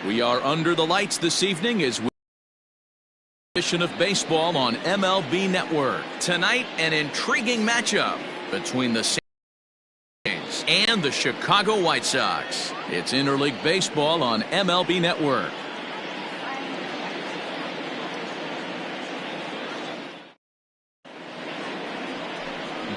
We are under the lights this evening as we edition of baseball on MLB Network. Tonight, an intriguing matchup between the Saints and the Chicago White Sox. It's interleague baseball on MLB Network.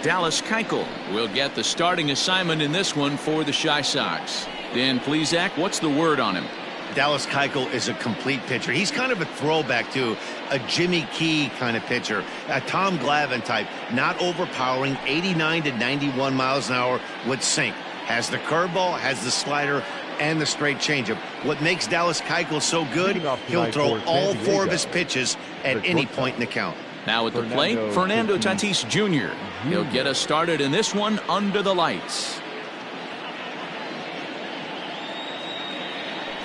Dallas Keuchel will get the starting assignment in this one for the Chi Sox. Dan Plesac, what's the word on him? Dallas Keuchel is a complete pitcher. He's kind of a throwback to a Jimmy Key kind of pitcher, a Tom Glavine type, not overpowering, 89 to 91 miles an hour would sink. Has the curveball, has the slider, and the straight changeup. What makes Dallas Keuchel so good, he'll throw all four of his pitches at any point in the count. Now at the plate, Fernando Tatis Jr. He'll get us started in this one under the lights.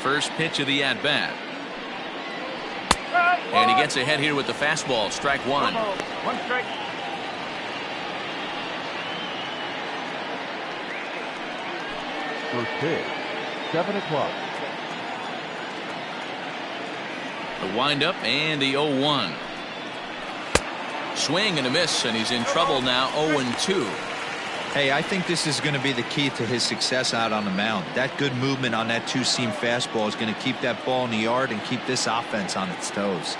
First pitch of the at-bat. And he gets ahead here with the fastball. Strike one. One strike. First pitch, 7 o'clock. The windup and the 0-1. Swing and a miss, and he's in trouble now. 0-2. Hey, I think this is going to be the key to his success out on the mound. That good movement on that two-seam fastball is going to keep that ball in the yard and keep this offense on its toes.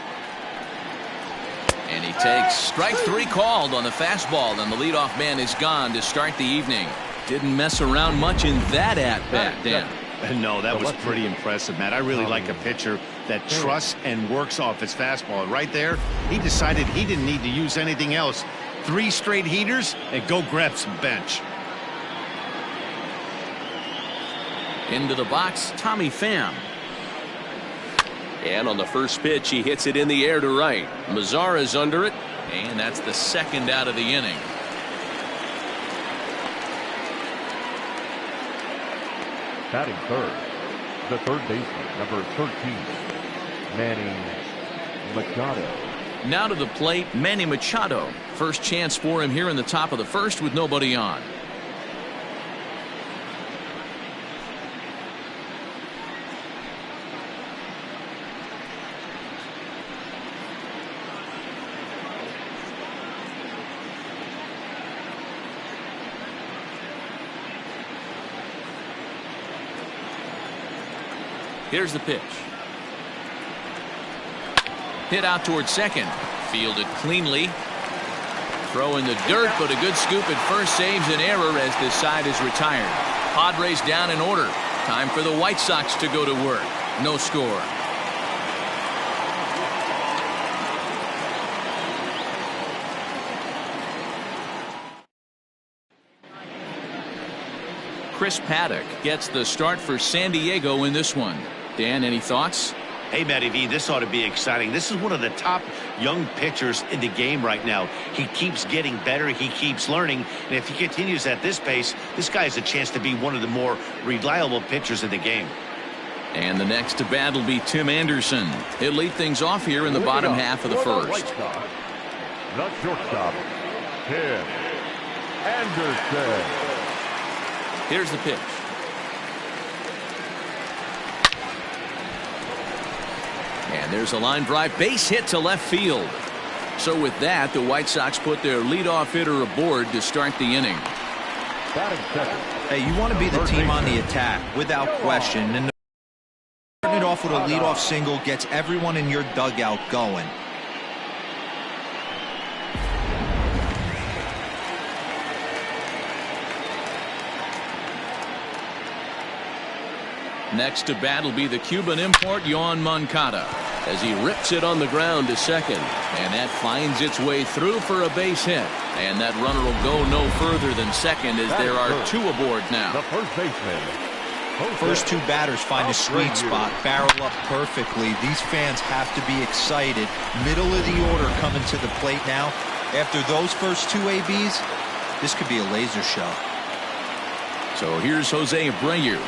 And he takes strike three called on the fastball, and the leadoff man is gone to start the evening. Didn't mess around much in that at-bat, Dan. No, that was pretty impressive, Matt. I really like a pitcher that trusts and works off his fastball. Right there, he decided he didn't need to use anything else. 3 straight heaters and go grab some bench. Into the box, Tommy Pham. And on the first pitch, he hits it in the air to right. Mazara's under it, and that's the second out of the inning. Batting third, the third baseman, number 13, Manny Machado. Now to the plate, Manny Machado. First chance for him here in the top of the first with nobody on. Here's the pitch. Hit out towards second. Fielded cleanly. Throw in the dirt, but a good scoop at first saves an error as this side is retired. Padres down in order. Time for the White Sox to go to work. No score. Chris Paddock gets the start for San Diego in this one. Dan, any thoughts? Hey, Matty V, this ought to be exciting. This is one of the top young pitchers in the game right now. He keeps getting better. He keeps learning. And if he continues at this pace, this guy has a chance to be one of the more reliable pitchers in the game. And the next to bat will be Tim Anderson. He'll lead things off here in the bottom half of the first. The shortstop, Tim Anderson. Here's the pitch. And there's a line drive base hit to left field. So with that, the White Sox put their leadoff hitter aboard to start the inning. Hey, you want to be the team on the attack without question, and starting it off with a leadoff single gets everyone in your dugout going. Next to bat will be the Cuban import Yoan Moncada as he rips it on the ground to second, and that finds its way through for a base hit, and that runner will go no further than second as there are 2 aboard now. The first baseman. First 2 batters find a sweet spot, barrel up perfectly. These fans have to be excited. Middle of the order coming to the plate now. After those first 2 ABs, this could be a laser show. So here's Jose Abreu.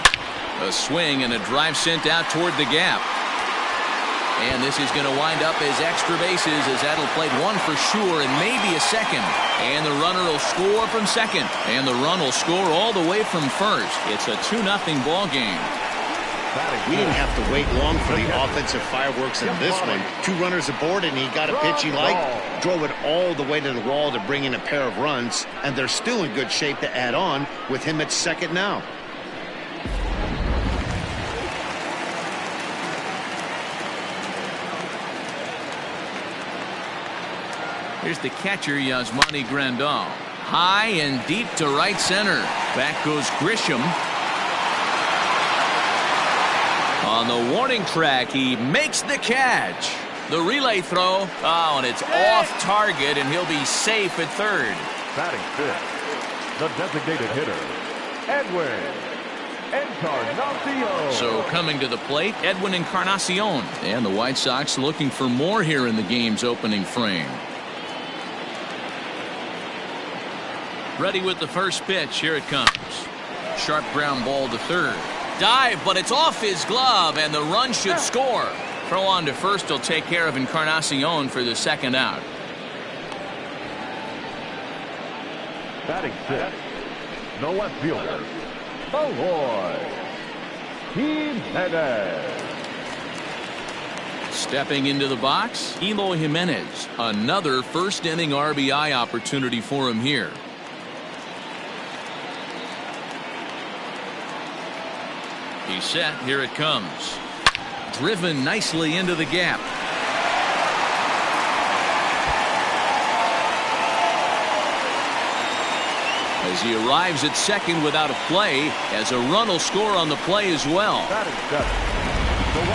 A swing and a drive sent out toward the gap. And this is going to wind up as extra bases as that'll play 1 for sure and maybe a second. And the runner will score from second. And the run will score all the way from first. It's a 2-0 ball game. We didn't have to wait long for the offensive fireworks in this one. 2 runners aboard, and he got a pitch he liked, drove it all the way to the wall to bring in a pair of runs, and they're still in good shape to add on with him at second now. Here's the catcher, Yasmani Grandal. High and deep to right center. Back goes Grisham. On the warning track, he makes the catch. The relay throw. Oh, and it's off target, and he'll be safe at third. Batting fifth, the designated hitter, Edwin Encarnacion. So coming to the plate, Edwin Encarnacion. And the White Sox looking for more here in the game's opening frame. Ready with the first pitch. Here it comes. Sharp ground ball to third. Dive, but it's off his glove, and the run should score. Throw on to first will take care of Encarnacion for the second out. Batting sixth, the left fielder, Eloy Jimenez. Stepping into the box, Eloy Jimenez. Another first inning RBI opportunity for him here. He's set. Here it comes. Driven nicely into the gap. As he arrives at second without a play, as a run will score on the play as well.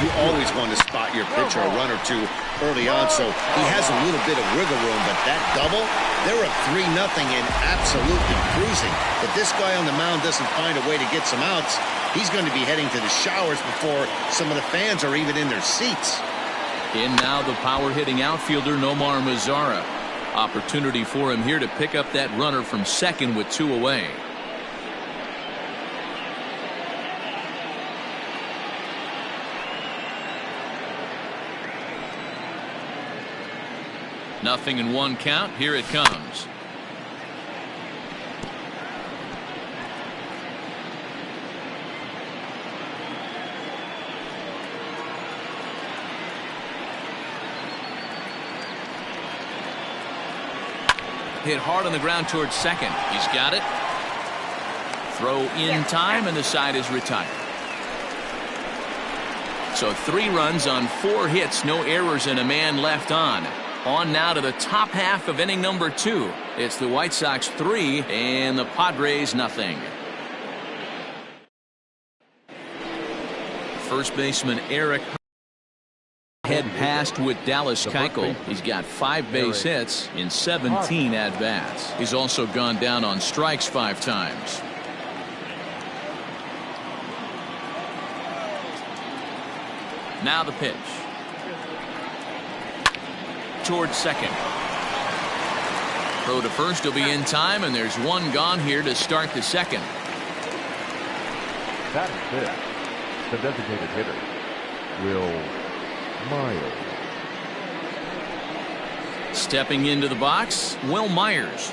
You always want to spot your pitcher a run or two early on, so he has a little bit of wiggle room, but that double, they're up 3-0 and absolutely cruising. If this guy on the mound doesn't find a way to get some outs, he's going to be heading to the showers before some of the fans are even in their seats. In now the power-hitting outfielder Nomar Mazara. Opportunity for him here to pick up that runner from second with 2 away. Nothing in 1 count. Here it comes. Hit hard on the ground towards second. He's got it. Throw in time, and the side is retired. So 3 runs on 4 hits, no errors, and a man left on. On now to the top half of inning number 2. It's the White Sox 3 and the Padres nothing. First baseman Eric head passed with Dallas Keuchel. He's got 5 base hits in 17 at-bats. He's also gone down on strikes 5 times. Now the pitch. Towards second. Throw to first will be in time, and there's 1 gone here to start the second. Batting fifth, the designated hitter, Will Myers. Stepping into the box, Will Myers.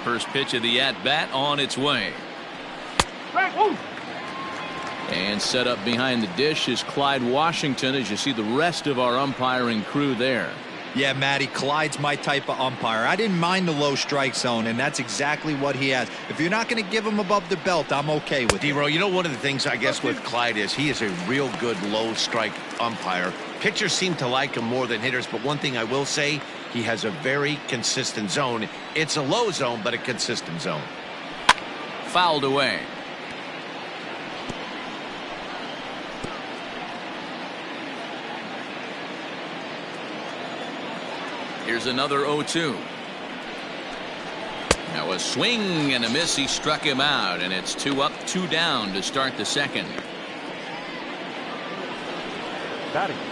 First pitch of the at-bat on its way. And set up behind the dish is Clyde Washington, as you see the rest of our umpiring crew there. Yeah, Matty, Clyde's my type of umpire. I didn't mind the low strike zone, and that's exactly what he has. If you're not going to give him above the belt, I'm okay with it. D-Row, you know, one of the things I guess with Clyde is he is a real good low strike umpire. Pitchers seem to like him more than hitters, but one thing I will say, he has a very consistent zone. It's a low zone, but a consistent zone. Fouled away. Here's another 0-2. Now a swing and a miss. He struck him out, and it's 2 up, 2 down to start the second.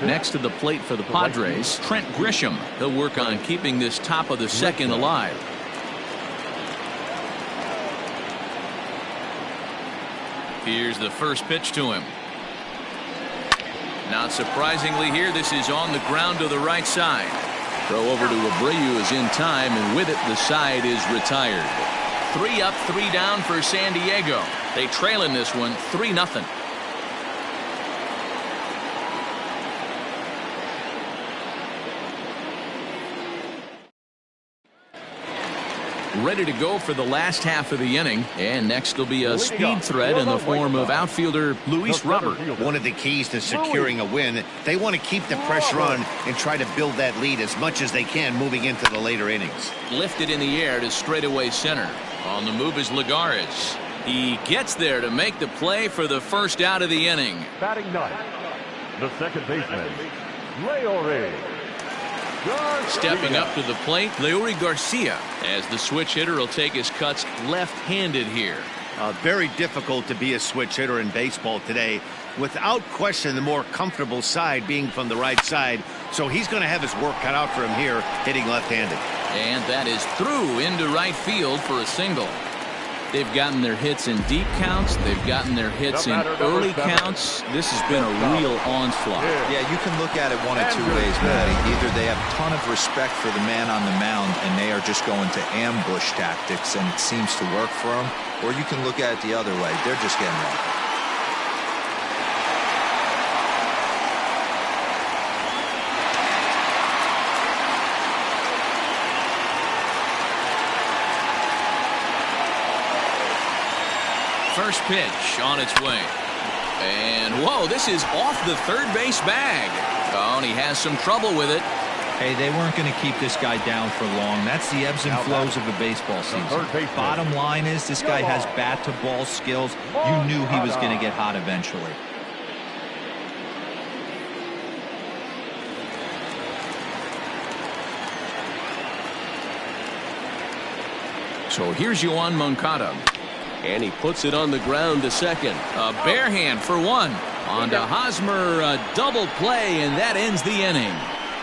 Next to the plate for the Padres, Trent Grisham. He'll work on keeping this top of the second alive. Here's the first pitch to him. Not surprisingly here, this is on the ground to the right side. Throw over to Abreu is in time, and with it, the side is retired. 3 up, 3 down for San Diego. They trail in this one 3-0. Ready to go for the last half of the inning, and next will be a speed threat in the form of outfielder Luis Robert. One of the keys to securing a win, they want to keep the pressure on and try to build that lead as much as they can moving into the later innings. Lifted in the air to straightaway center. On the move is Lagares. He gets there to make the play for the first out of the inning. Batting ninth, the second baseman, MEJORES. Stepping up to the plate, Leury Garcia, as the switch hitter will take his cuts left-handed here. Very difficult to be a switch hitter in baseball today. Without question, the more comfortable side being from the right side. So he's going to have his work cut out for him here, hitting left-handed. And that is through into right field for a single. They've gotten their hits in deep counts. They've gotten their hits in early counts. This has been a real onslaught. Yeah, you can look at it one of two ways, Matty. Either they have a ton of respect for the man on the mound and they are just going to ambush tactics and it seems to work for them, or you can look at it the other way. They're just getting ready. First pitch on its way. And whoa, this is off the third base bag. Oh, and he has some trouble with it. Hey, they weren't going to keep this guy down for long. That's the ebbs and flows of a baseball season. Bottom line is this guy has bat to ball skills. You knew he was going to get hot eventually. So here's Yoan Moncada. And he puts it on the ground to second. A bare hand for one. On to Hosmer, a double play, and that ends the inning.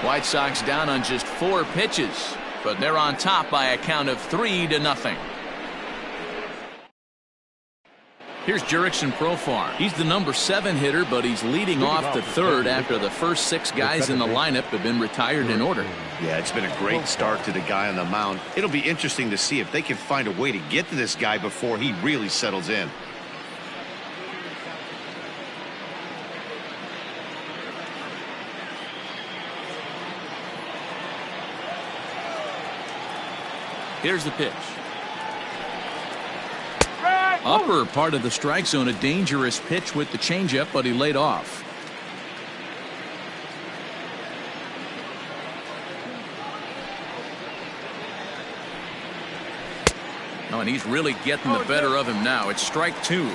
White Sox down on just 4 pitches, but they're on top by a count of 3-0. Here's Jurickson Profar. He's the number 7 hitter, but he's leading off the third after the first 6 guys in the lineup have been retired in order. Yeah, it's been a great start to the guy on the mound. It'll be interesting to see if they can find a way to get to this guy before he really settles in. Here's the pitch. Upper part of the strike zone, a dangerous pitch with the changeup, but he laid off. Oh, and he's really getting the better of him now. It's strike 2.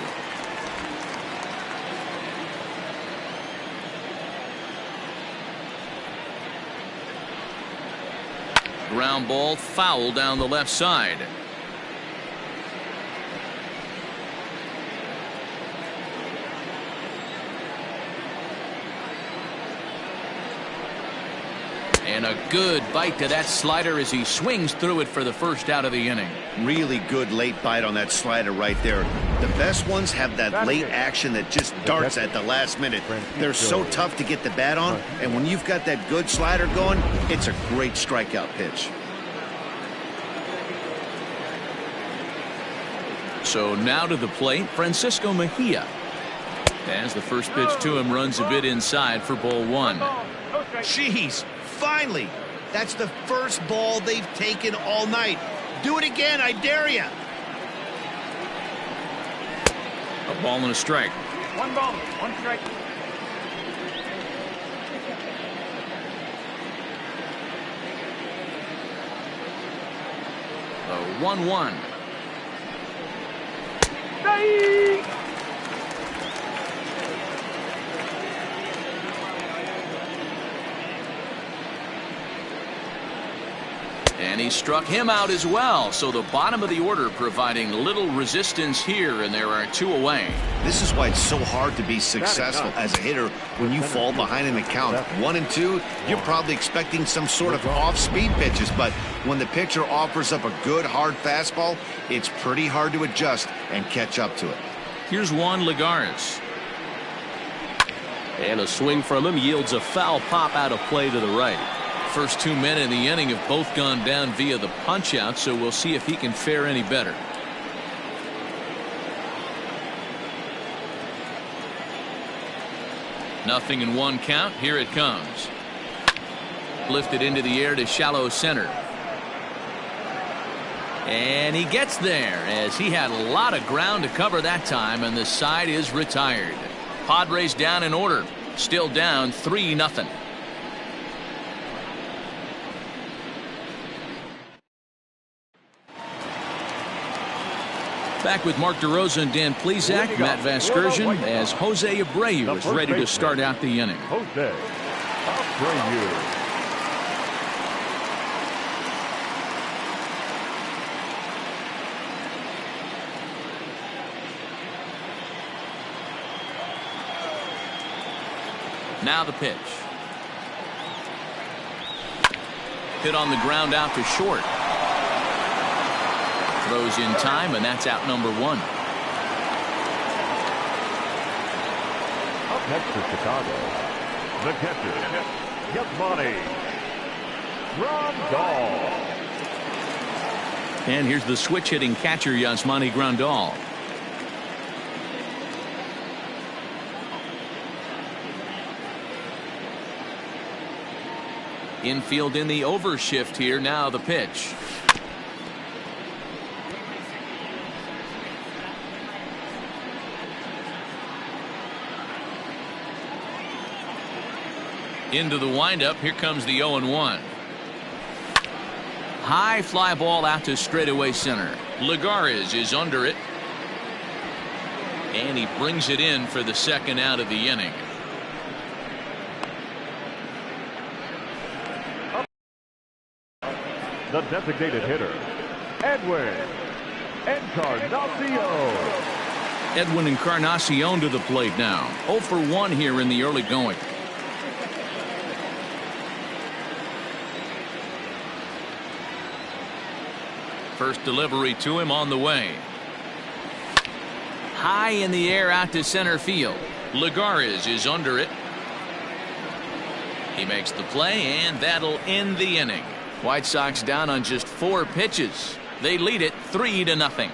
Ground ball, foul down the left side. And a good bite to that slider as he swings through it for the first out of the inning. Really good late bite on that slider right there. The best ones have that late action that just darts at the last minute. They're so tough to get the bat on, and when you've got that good slider going, it's a great strikeout pitch. So now to the plate, Francisco Mejia. As the first pitch to him runs a bit inside for ball 1. Jeez, finally! That's the first ball they've taken all night. Do it again, I dare you. A ball and a strike. 1 ball, 1 strike. A 1-1. And he struck him out as well. So the bottom of the order providing little resistance here, and there are 2 away. This is why it's so hard to be successful as a hitter when you fall behind in the count. 1 and 2, you're probably expecting some sort of off-speed pitches, but when the pitcher offers up a good hard fastball, it's pretty hard to adjust and catch up to it. Here's Juan Lagares. And a swing from him yields a foul pop out of play to the right. First 2 men in the inning have both gone down via the punch out, so we'll see if he can fare any better. Nothing in 1 count. Here it comes. Lifted into the air to shallow center. And he gets there as he had a lot of ground to cover that time, and the side is retired. Padres down in order. Still down 3-0. Back with Mark DeRosa and Dan Plesac, Matt Vasgersian, as Jose Abreu is ready to start out the inning. Jose Abreu. Now the pitch. Hit on the ground out to short. Throws in time, and that's out number 1. Up next for Chicago, the catcher, Yasmani Grandal. And here's the switch hitting catcher, Yasmani Grandal. Infield in the overshift here. Now the pitch. Into the windup. Here comes the 0-1. High fly ball out to straightaway center. Lagares is under it. And he brings it in for the 2nd out of the inning. The designated hitter, Edwin Encarnacion. Edwin Encarnacion to the plate now. 0 for 1 here in the early going. First delivery to him on the way. High in the air out to center field. Lagares is under it. He makes the play, and that'll end the inning. White Sox down on just 4 pitches. They lead it 3-0.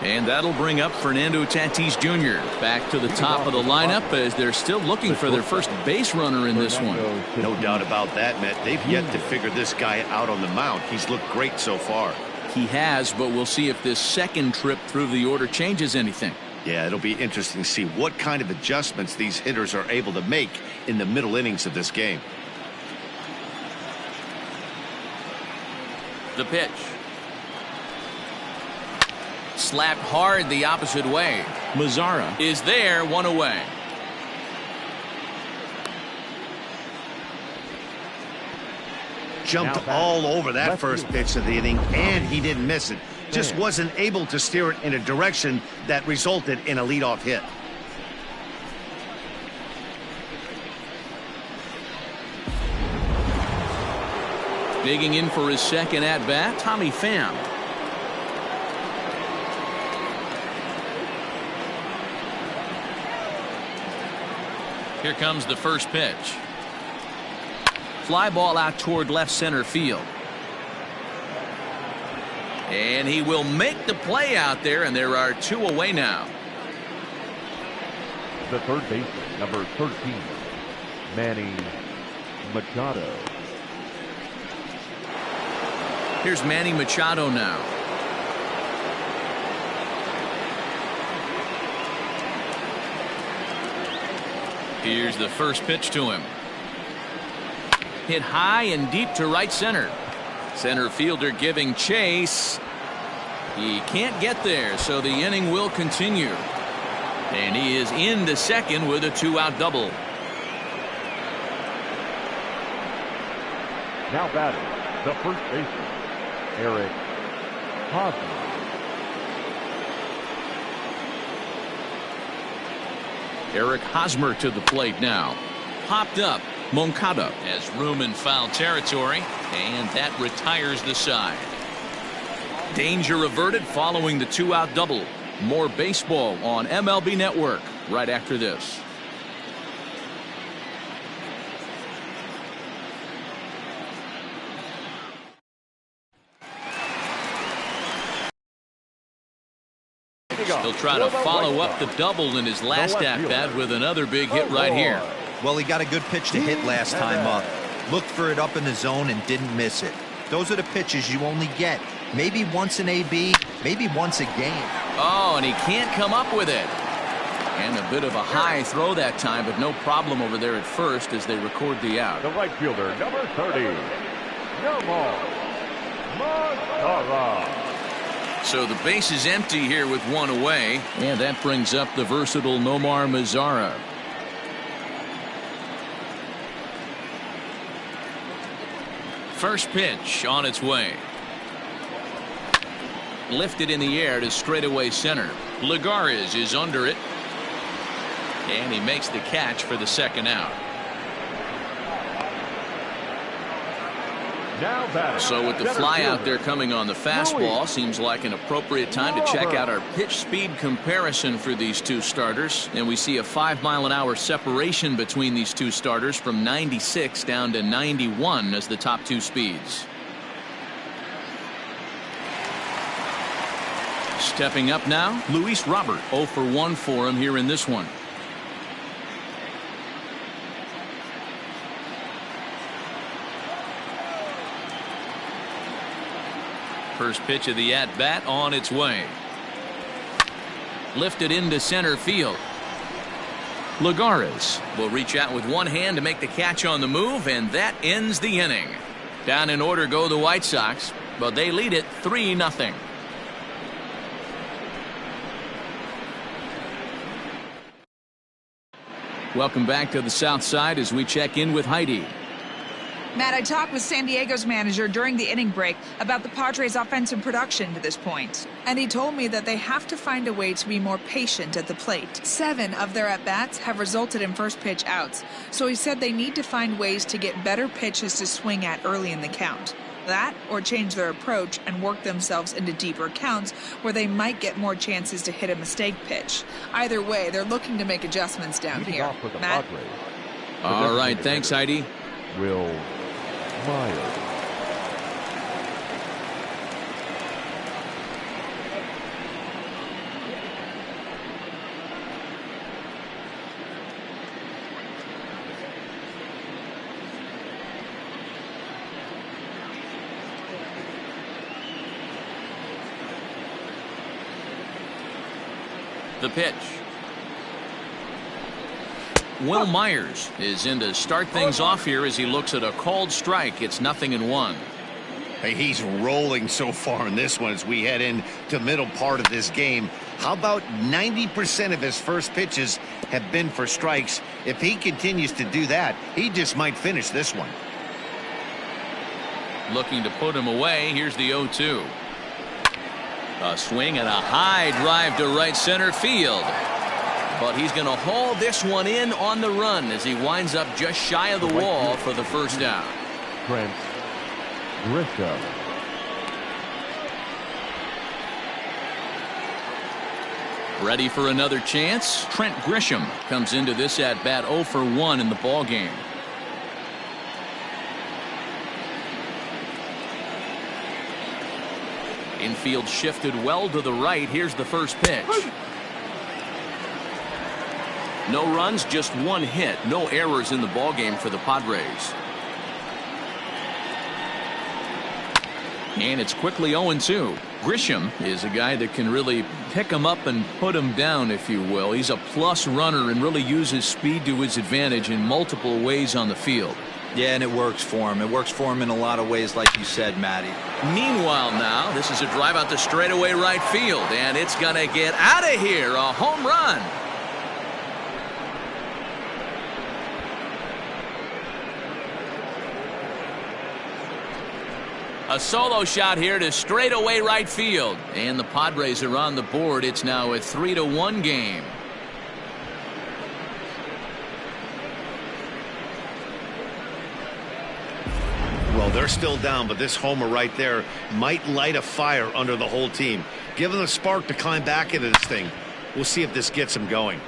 And that'll bring up Fernando Tatis Jr. back to the top of the lineup as they're still looking for their first base runner in this one. No doubt about that, Matt. They've yet to figure this guy out on the mound. He's looked great so far. He has, but we'll see if this second trip through the order changes anything. Yeah, it'll be interesting to see what kind of adjustments these hitters are able to make in the middle innings of this game. The pitch. Slapped hard the opposite way. Mazzara is there, 1 away. Jumped all over that first pitch of the inning, and he didn't miss it. Just wasn't able to steer it in a direction that resulted in a leadoff hit. Digging in for his 2nd at-bat, Tommy Pham. Here comes the first pitch. Fly ball out toward left center field. And he will make the play out there, and there are 2 away now. The third baseman, number 13, Manny Machado. Here's Manny Machado now. Here's the first pitch to him. Hit high and deep to right center. Center fielder giving chase. He can't get there, so the inning will continue. And he is into second with a 2-out double. Now batting, the first baseman, Eric Hosmer. Eric Hosmer to the plate now. Popped up. Moncada has room in foul territory, and that retires the side. Danger averted following the 2-out double. More baseball on MLB Network right after this. He'll try to follow up the double in his last at-bat with another big hit right here. Well, he got a good pitch to hit last time up. Looked for it up in the zone and didn't miss it. Those are the pitches you only get. Maybe once an AB, maybe once a game. Oh, and he can't come up with it. And a bit of a high throw that time, but no problem over there at first as they record the out. The right fielder, number 30, Nomar Mazara. So the base is empty here with one away, and that brings up the versatile Nomar Mazara. First pitch on its way. Lifted in the air to straightaway center. Lagares is under it, and he makes the catch for the second out. Now batting, so with the fly out there coming on the fastball, seems like an appropriate time to check out our pitch speed comparison for these two starters. And we see a 5-mile-an-hour separation between these two starters from 96 down to 91 as the top two speeds. Stepping up now, Luis Robert. 0 for 1 for him here in this one. First pitch of the at-bat on its way. Lifted into center field. Lagares will reach out with one hand to make the catch on the move, and that ends the inning. Down in order go the White Sox, but they lead it 3-0. Welcome back to the South Side as we check in with Heidi. Matt, I talked with San Diego's manager during the inning break about the Padres' offensive production to this point. And he told me that they have to find a way to be more patient at the plate. 7 of their at-bats have resulted in first pitch outs. So he said they need to find ways to get better pitches to swing at early in the count. That or change their approach and work themselves into deeper counts where they might get more chances to hit a mistake pitch. Either way, they're looking to make adjustments down here. Matt? All right, thanks, Heidi. Will Myers. The pitch. Will Myers is in to start things off here as he looks at a called strike. It's 0-1. Hey, he's rolling so far in this one as we head into middle part of this game. How about 90% of his first pitches have been for strikes? If he continues to do that, he just might finish this one. Looking to put him away. Here's the 0-2. A swing and a high drive to right center field. But he's going to haul this one in on the run as he winds up just shy of the wall for the first out. Trent Grisham. Ready for another chance? Trent Grisham comes into this at-bat 0 for 1 in the ball game. Infield shifted well to the right. Here's the first pitch. No runs, just one hit. No errors in the ballgame for the Padres. And it's quickly 0-2. Grisham is a guy that can really pick him up and put him down, if you will. He's a plus runner and really uses speed to his advantage in multiple ways on the field. Yeah, and it works for him. It works for him in a lot of ways, like you said, Matty. Meanwhile now, this is a drive out to straightaway right field, and it's going to get out of here. A home run. A solo shot here to straightaway right field. And the Padres are on the board. It's now a 3-1 game. Well, they're still down, but this homer right there might light a fire under the whole team. Give them a spark to climb back into this thing. We'll see if this gets them going.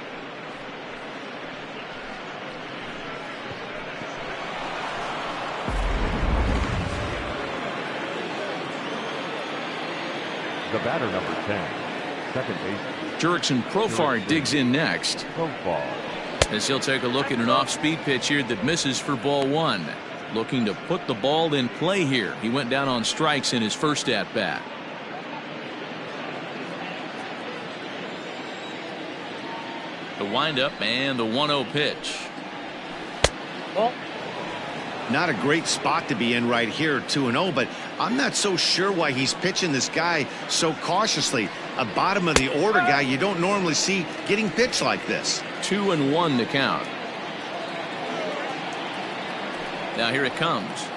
The batter, number 10, second baseman. Jurickson Profar digs in next. Profar. As he'll take a look at an off-speed pitch here that misses for ball one. Looking to put the ball in play here. He went down on strikes in his first at-bat. The windup and the 1-0 pitch. Ball. Not a great spot to be in right here, 2-0, but I'm not so sure why he's pitching this guy so cautiously. A bottom of the order guy you don't normally see getting pitched like this. 2-1 to count. Now here it comes.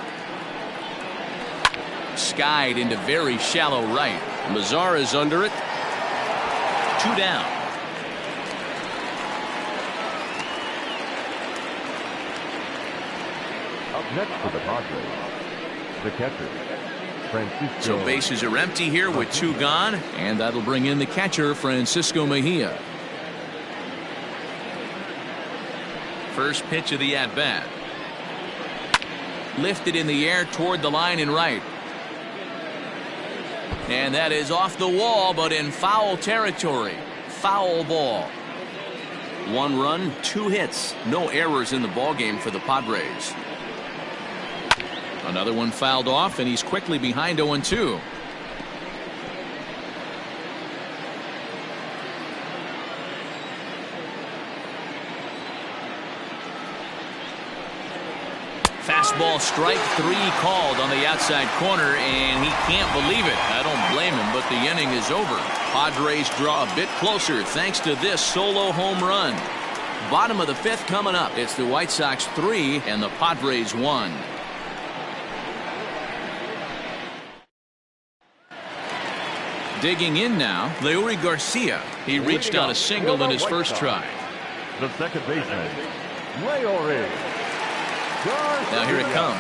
Skied into very shallow right. Mazara's under it. 2 down. Up next for the Padres, the catcher, Francisco. So bases are empty here with 2 gone, and that'll bring in the catcher, Francisco Mejia. First pitch of the at-bat. Lifted in the air toward the line and right. And that is off the wall, but in foul territory. Foul ball. 1 run, 2 hits. No errors in the ballgame for the Padres. Another one fouled off, and he's quickly behind 0-2. Fastball strike 3 called on the outside corner, and he can't believe it. I don't blame him, but the inning is over. Padres draw a bit closer thanks to this solo home run. Bottom of the 5th coming up. It's the White Sox 3 and the Padres 1. Digging in now, Leury Garcia. He reached on a single in his first try. The second baseman, Leury. Now here it comes.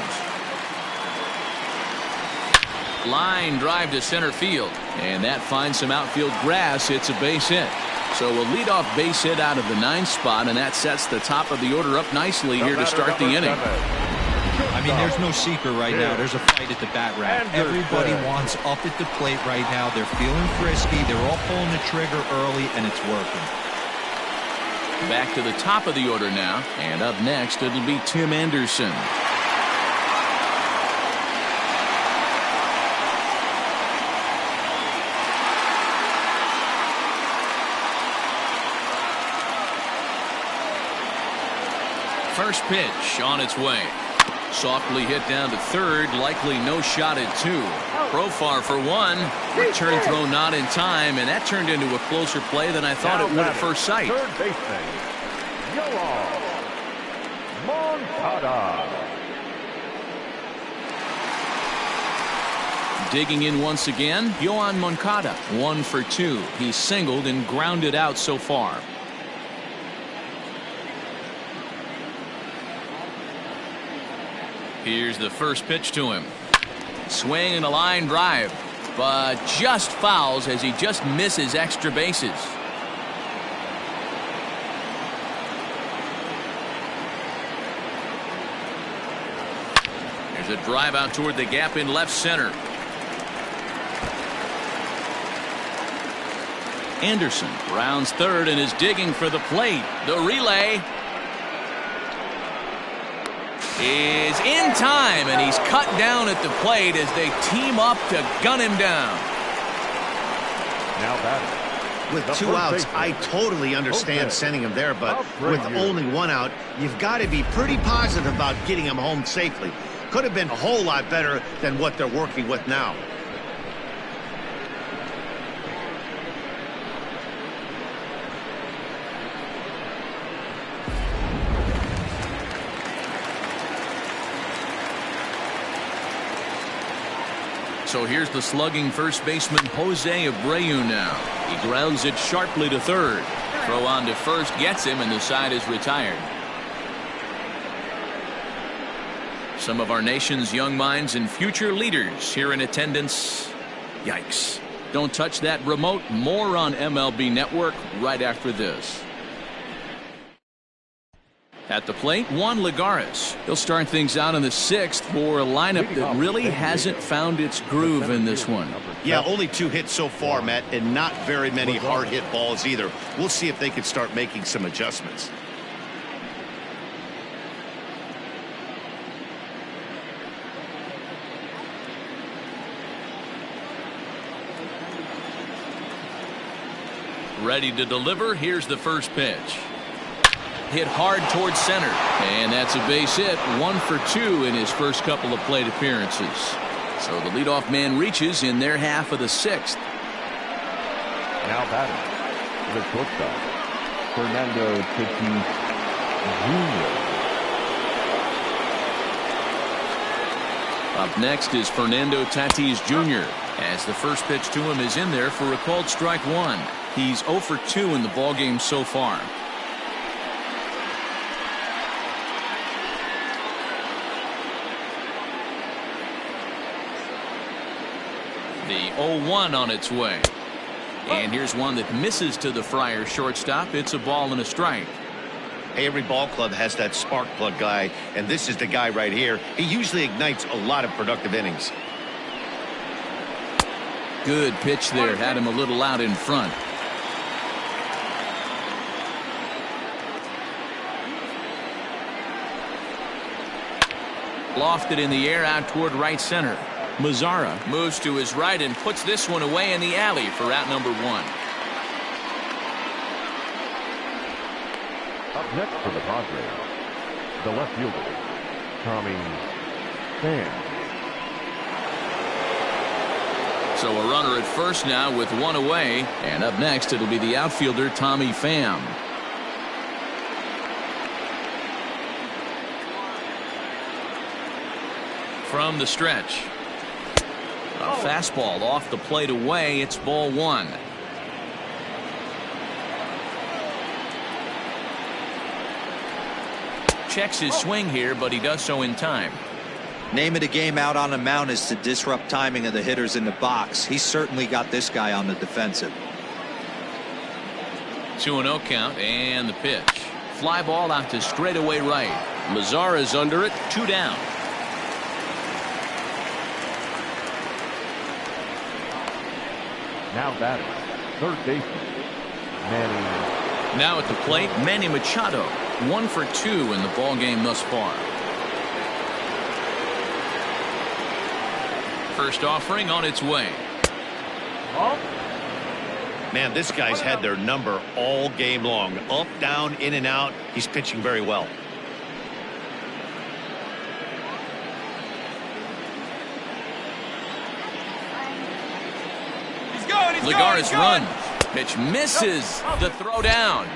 Line drive to center field, and that finds some outfield grass. It's a base hit. So a leadoff base hit out of the 9th spot, and that sets the top of the order up nicely here to start the inning. I mean, there's no secret right now. There's a fight at the bat rack. Everybody wants up at the plate right now. They're feeling frisky. They're all pulling the trigger early, and it's working. Back to the top of the order now, and up next it'll be Tim Anderson. First pitch on its way. Softly hit down to third, likely no shot at 2. Profar for 1. Return throw not in time, and that turned into a closer play than I thought it would at first sight. Third baseman, Yoan Moncada. Digging in once again, Yoan Moncada, 1 for 2. He's singled and grounded out so far. Here's the first pitch to him. Swing and a line drive, but just fouls as he just misses extra bases. There's a drive out toward the gap in left center. Anderson rounds third and is digging for the plate. The relay is in time, and he's cut down at the plate as they team up to gun him down. Now batting. With 2 outs, I totally understand sending him there, but with only 1 out, you've got to be pretty positive about getting him home safely. Could have been a whole lot better than what they're working with now. So here's the slugging first baseman Jose Abreu now. He grounds it sharply to third. Throw on to first gets him, and the side is retired. Some of our nation's young minds and future leaders here in attendance. Yikes. Don't touch that remote. More on MLB Network right after this. At the plate, Juan Lagares. He'll start things out in the 6th for a lineup that really hasn't found its groove in this one. Yeah, only 2 hits so far, Matt, and not very many hard hit balls either. We'll see if they can start making some adjustments. Ready to deliver. Here's the first pitch. Hit hard towards center, and that's a base hit. 1 for 2 in his first couple of plate appearances. So the leadoff man reaches in their half of the 6th. Now batting, the shortstop, Fernando Tatis Jr. Up next is Fernando Tatis Jr. as the first pitch to him is in there for a called strike 1. He's 0 for 2 in the ballgame so far. The 0-1 on its way. And here's one that misses to the Friars shortstop. It's a ball and a strike. Hey, every ball club has that spark plug guy, and this is the guy right here. He usually ignites a lot of productive innings. Good pitch there. Had him a little out in front. Lofted in the air out toward right center. Mazzara moves to his right and puts this one away in the alley for out number 1. Up next for the Padres, the left fielder, Tommy Pham. So a runner at first now with 1 away, and up next it'll be the outfielder Tommy Pham. From the stretch. A fastball off the plate away. It's ball 1. Checks his swing here, but he does so in time. Name of the game out on the mound is to disrupt timing of the hitters in the box. He's certainly got this guy on the defensive. 2-0 count, and the pitch. Fly ball out to straightaway right. Mazzara's under it. 2 down. Now batting, third baseman, Manny. Now at the plate, Manny Machado. 1 for 2 in the ballgame thus far. First offering on its way. Man, this guy's had their number all game long. Up, down, in and out. He's pitching very well. Lagares runs. Pitch misses. The throw down.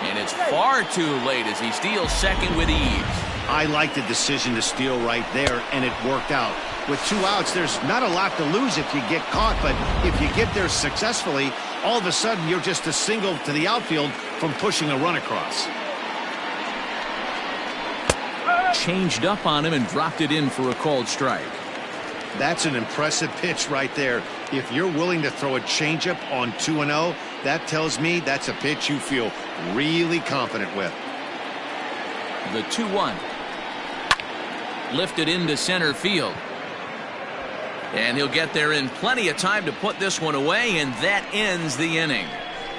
And it's far too late as he steals second with ease. I like the decision to steal right there, and it worked out. With 2 outs, there's not a lot to lose if you get caught, but if you get there successfully, all of a sudden you're just a single to the outfield from pushing a run across. Changed up on him and dropped it in for a called strike. That's an impressive pitch right there. If you're willing to throw a changeup on 2-0, that tells me that's a pitch you feel really confident with. The 2-1. Lifted into center field. And he'll get there in plenty of time to put this one away, and that ends the inning.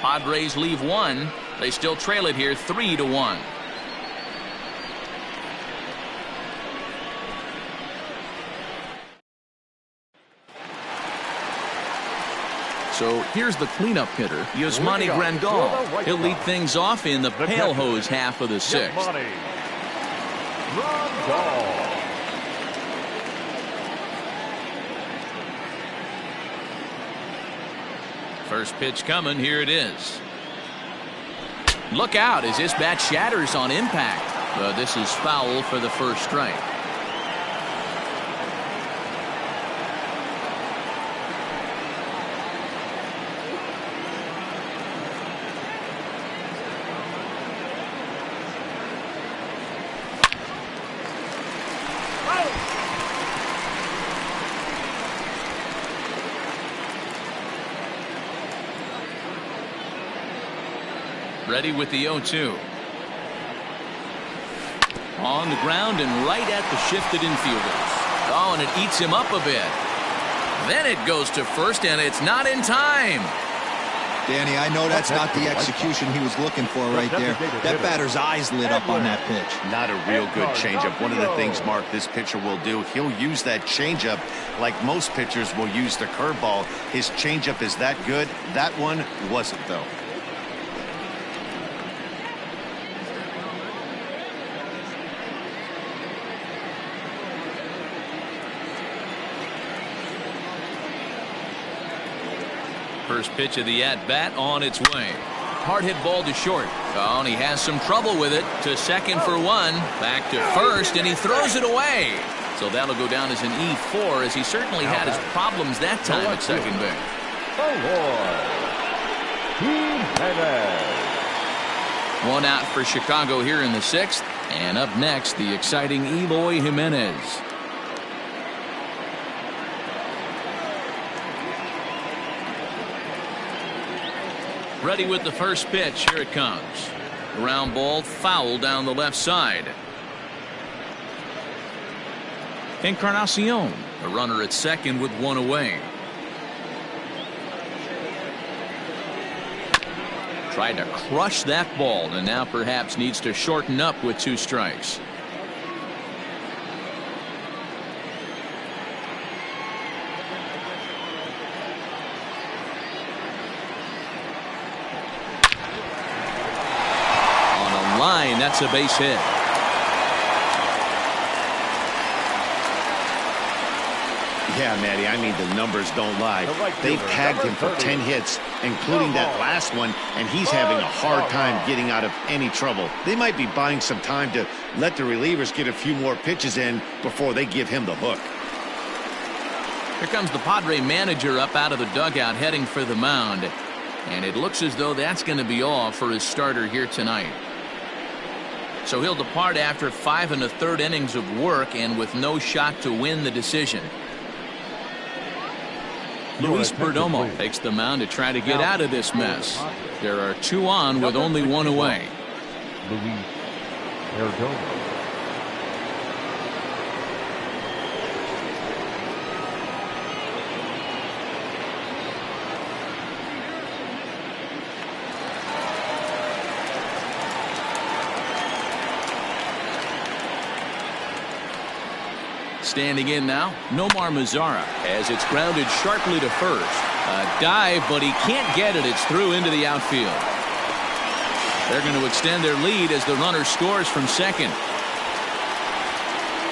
Padres leave 1. They still trail it here 3-1. So here's the cleanup hitter, Yasmani Grandal. He'll lead things off in the pale hose half of the 6th. Grandal. First pitch coming. Here it is. Look out as this bat shatters on impact. But this is foul for the first strike. Ready with the 0-2. On the ground and right at the shifted infielders. Oh, and it eats him up a bit. Then it goes to first, and it's not in time. Danny, I know that's not the execution he was looking for right there. That batter's eyes lit up on that pitch. Not a real good changeup. One of the things, Mark, this pitcher will do, he'll use that changeup like most pitchers will use the curveball. His changeup is that good. That one wasn't, though. First pitch of the at-bat on its way. Hard hit ball to short. Oh, and he has some trouble with it. To second for one. Back to first, and he throws it away. So that'll go down as an E4, as he certainly had his problems that time at second base. One out for Chicago here in the 6th. And up next, the exciting Eloy Jimenez. Ready with the first pitch. Here it comes. Ground ball, foul down the left side. Encarnacion, a runner at second with one away. Tried to crush that ball, and now perhaps needs to shorten up with 2 strikes. Line, that's a base hit. Yeah, Matty, I mean, the numbers don't lie. They've tagged him for 10 hits, including that last one, and he's having a hard time getting out of any trouble. They might be buying some time to let the relievers get a few more pitches in before they give him the hook. Here comes the Padre manager up out of the dugout heading for the mound. And it looks as though that's going to be all for his starter here tonight. So he'll depart after 5 1/3 innings of work and with no shot to win the decision. Luis Perdomo takes the mound to try to get out of this mess. There are 2 on with only 1 away. Luis Perdomo. Standing in now, Nomar Mazara, as it's grounded sharply to first. A dive, but he can't get it. It's through into the outfield. They're going to extend their lead as the runner scores from second.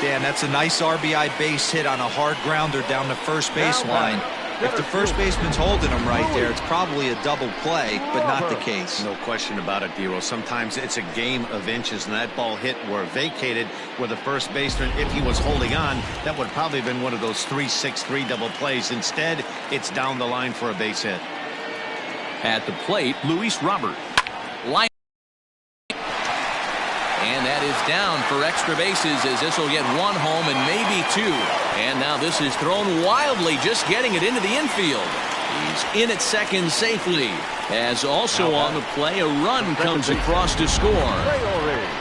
Dan, that's a nice RBI base hit on a hard grounder down the first baseline. If the first baseman's holding him right there, it's probably a double play, but not the case. No question about it, Dero. Sometimes it's a game of inches, and that ball hit were vacated where the first baseman, if he was holding on, that would probably have been one of those 3-6-3 double plays. Instead, it's down the line for a base hit. At the plate, Luis Robert. Line. And that is down for extra bases, as this will get 1 home and maybe 2. And now this is thrown wildly, just getting it into the infield. He's in at second safely, as also on the play a run comes across to score.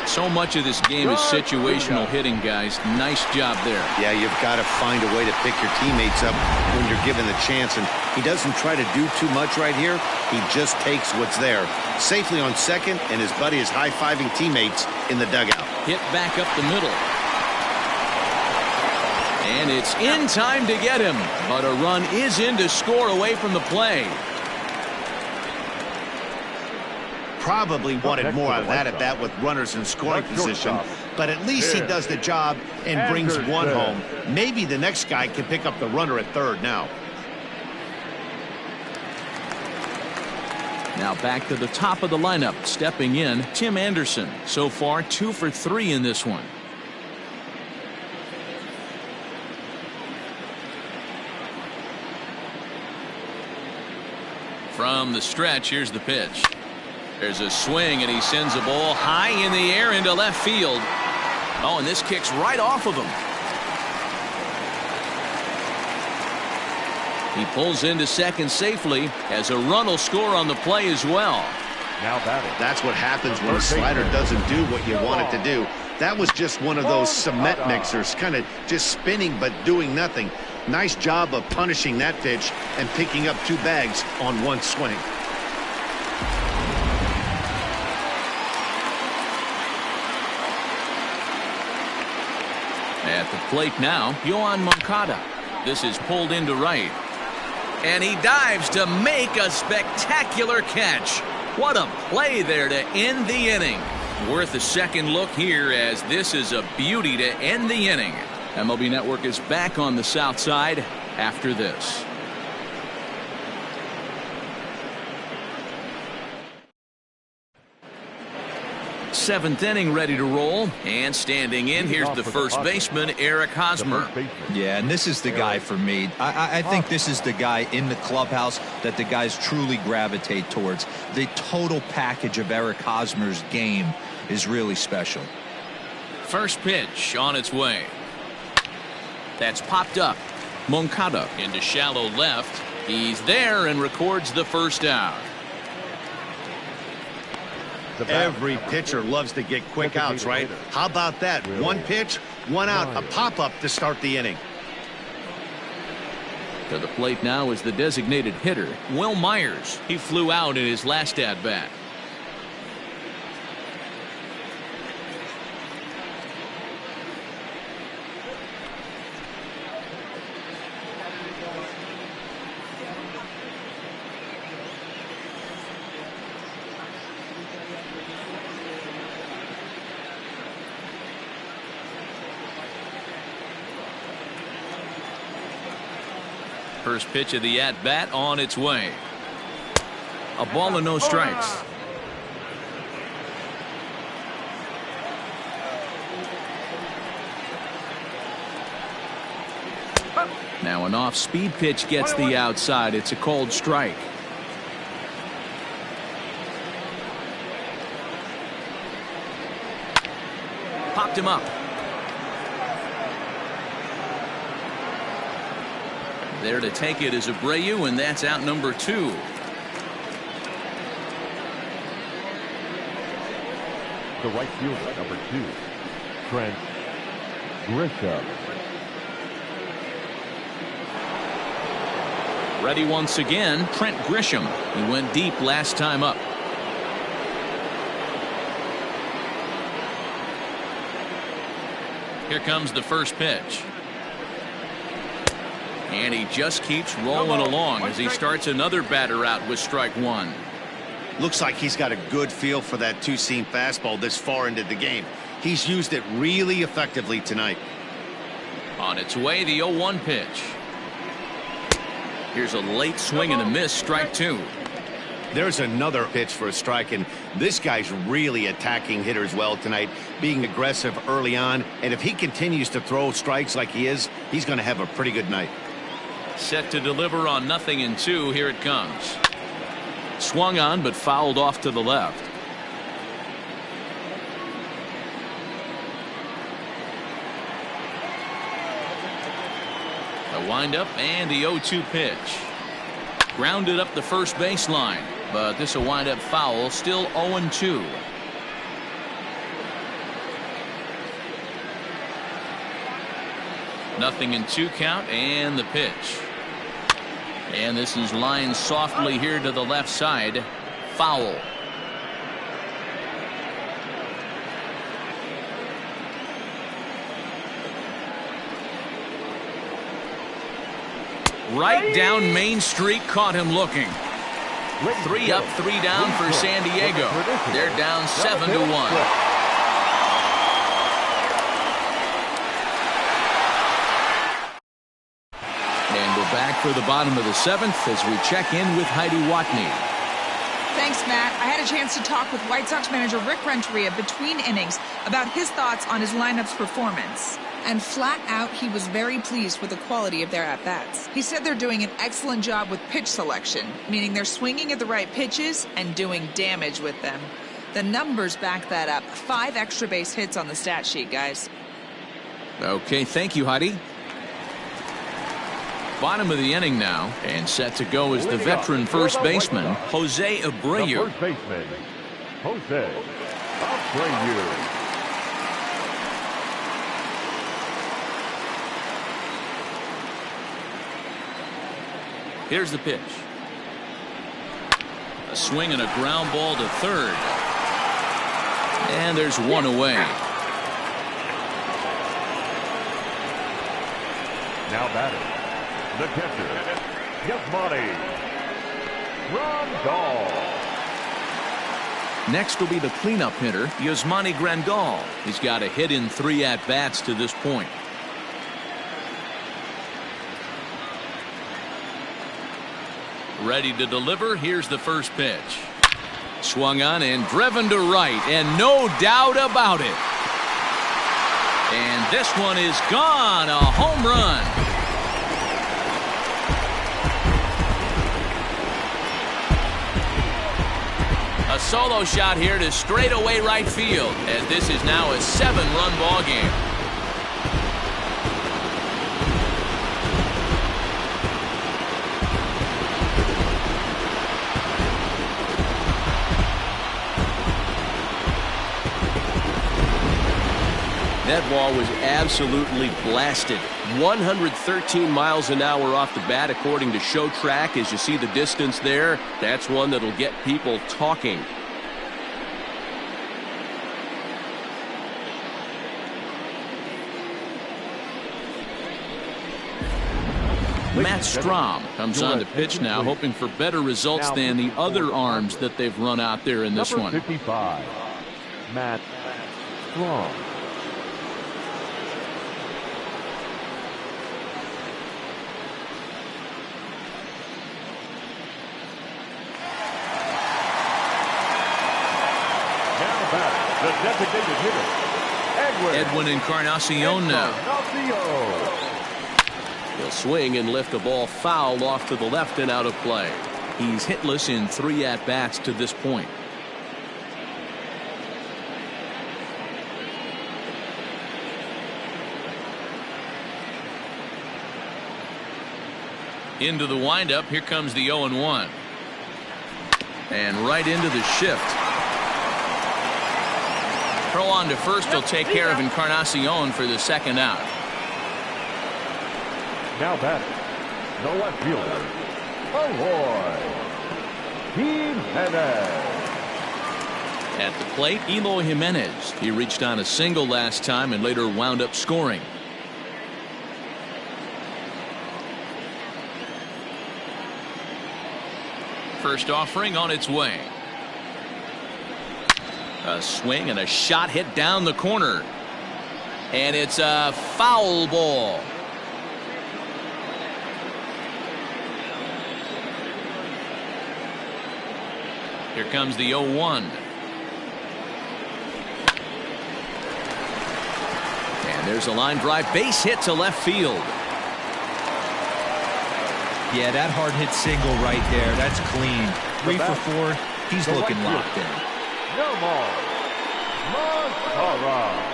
So much of this game is situational hitting, guys. Nice job there. Yeah, you've got to find a way to pick your teammates up when you're given the chance, and he doesn't try to do too much right here. He just takes what's there. Safely on second, and his buddy is high-fiving teammates in the dugout. Hit back up the middle. And it's in time to get him, but a run is in to score away from the play. Probably wanted more out of that at bat with runners in scoring position, but at least he does the job and brings 1 home. Maybe the next guy can pick up the runner at third now. Now back to the top of the lineup, stepping in, Tim Anderson. So far 2 for 3 in this one. From the stretch, here's the pitch. There's a swing, and he sends a ball high in the air into left field. Oh, and this kicks right off of him. He pulls into second safely, as a run will score on the play as well. Now batting. That's what happens when a slider doesn't do what you want it to do. That was just one of those cement mixers, kind of just spinning but doing nothing. Nice job of punishing that pitch and picking up 2 bags on 1 swing. At the plate now, Yoan Moncada. This is pulled into right. And he dives to make a spectacular catch. What a play there to end the inning. Worth a second look here, as this is a beauty to end the inning. MLB Network is back on the south side after this. Seventh inning ready to roll, and standing in, here's the first baseman, Eric Hosmer. Yeah, and this is the guy for me. I think this is the guy in the clubhouse that the guys truly gravitate towards. The total package of Eric Hosmer's game is really special. First pitch on its way. That's popped up. Moncada into shallow left. He's there and records the first out. Every pitcher loves to get quick outs, right? How about that? 1 pitch, 1 out, a pop-up to start the inning. To the plate now is the designated hitter, Will Myers. He flew out in his last at-bat. First pitch of the at-bat on its way. A ball and no strikes. Now an off-speed pitch gets the outside. It's a cold strike. Popped him up. There to take it is Abreu, and that's out number 2. The right fielder, number 2, Trent Grisham. Ready once again, Trent Grisham. He went deep last time up. Here comes the first pitch. And he just keeps rolling along as he starts another batter out with strike 1. Looks like he's got a good feel for that 2-seam fastball this far into the game. He's used it really effectively tonight. On its way, the 0-1 pitch. Here's a late swing and a miss, strike 2. There's another pitch for a strike, and this guy's really attacking hitters well tonight, being aggressive early on. And if he continues to throw strikes like he is, he's going to have a pretty good night. Set to deliver on 0-2. Here it comes. Swung on but fouled off to the left. The windup and the 0-2 pitch. Grounded up the first baseline, but this will wind up foul. Still 0-2. Nothing in 2 count, and the pitch. And this is lined softly here to the left side. Foul. Right down Main Street, caught him looking. 3 up, 3 down for San Diego. They're down 7-1. Back for the bottom of the 7th as we check in with Heidi Watney. Thanks, Matt. I had a chance to talk with White Sox manager Rick Renteria between innings about his thoughts on his lineup's performance. And flat out, he was very pleased with the quality of their at-bats. He said they're doing an excellent job with pitch selection, meaning they're swinging at the right pitches and doing damage with them. The numbers back that up. 5 extra base hits on the stat sheet, guys. Okay, thank you, Heidi. Bottom of the inning now, and set to go is the veteran first baseman, Jose Abreu. The first baseman, Jose Abreu. Here's the pitch. A swing and a ground ball to third. And there's one away. Now batting, the catcher, Yasmani Grandal. Next will be the cleanup hitter, Yasmani Grandal. He's got a hit in 3 at-bats to this point. Ready to deliver. Here's the first pitch. Swung on and driven to right, and no doubt about it. And this one is gone. A home run. A solo shot here to straightaway right field, as this is now a 7-run ball game. That ball was absolutely blasted. 113 miles an hour off the bat, according to Show Track. As you see the distance there, that's one that'll get people talking. Matt Strom comes on to pitch now, hoping for better results than the other arms that they've run out there in this Number one. 55, Matt Strom. The designated hitter, Edwin Encarnacion now. He'll swing and lift a ball foul off to the left and out of play. He's hitless in 3 at-bats to this point. Into the windup. Here comes the 0-1. And right into the shift. Throw on to first will take care of Encarnacion for the second out. Now batting, the left fielder, Jimenez. At the plate, Eloy Jimenez. He reached on a single last time and later wound up scoring. First offering on its way. A swing and a shot hit down the corner. And it's a foul ball. Here comes the 0-1. And there's a line drive base hit to left field. Yeah, that hard hit single right there. That's clean. 3 for 4. He's looking locked in. Nomar Mazara.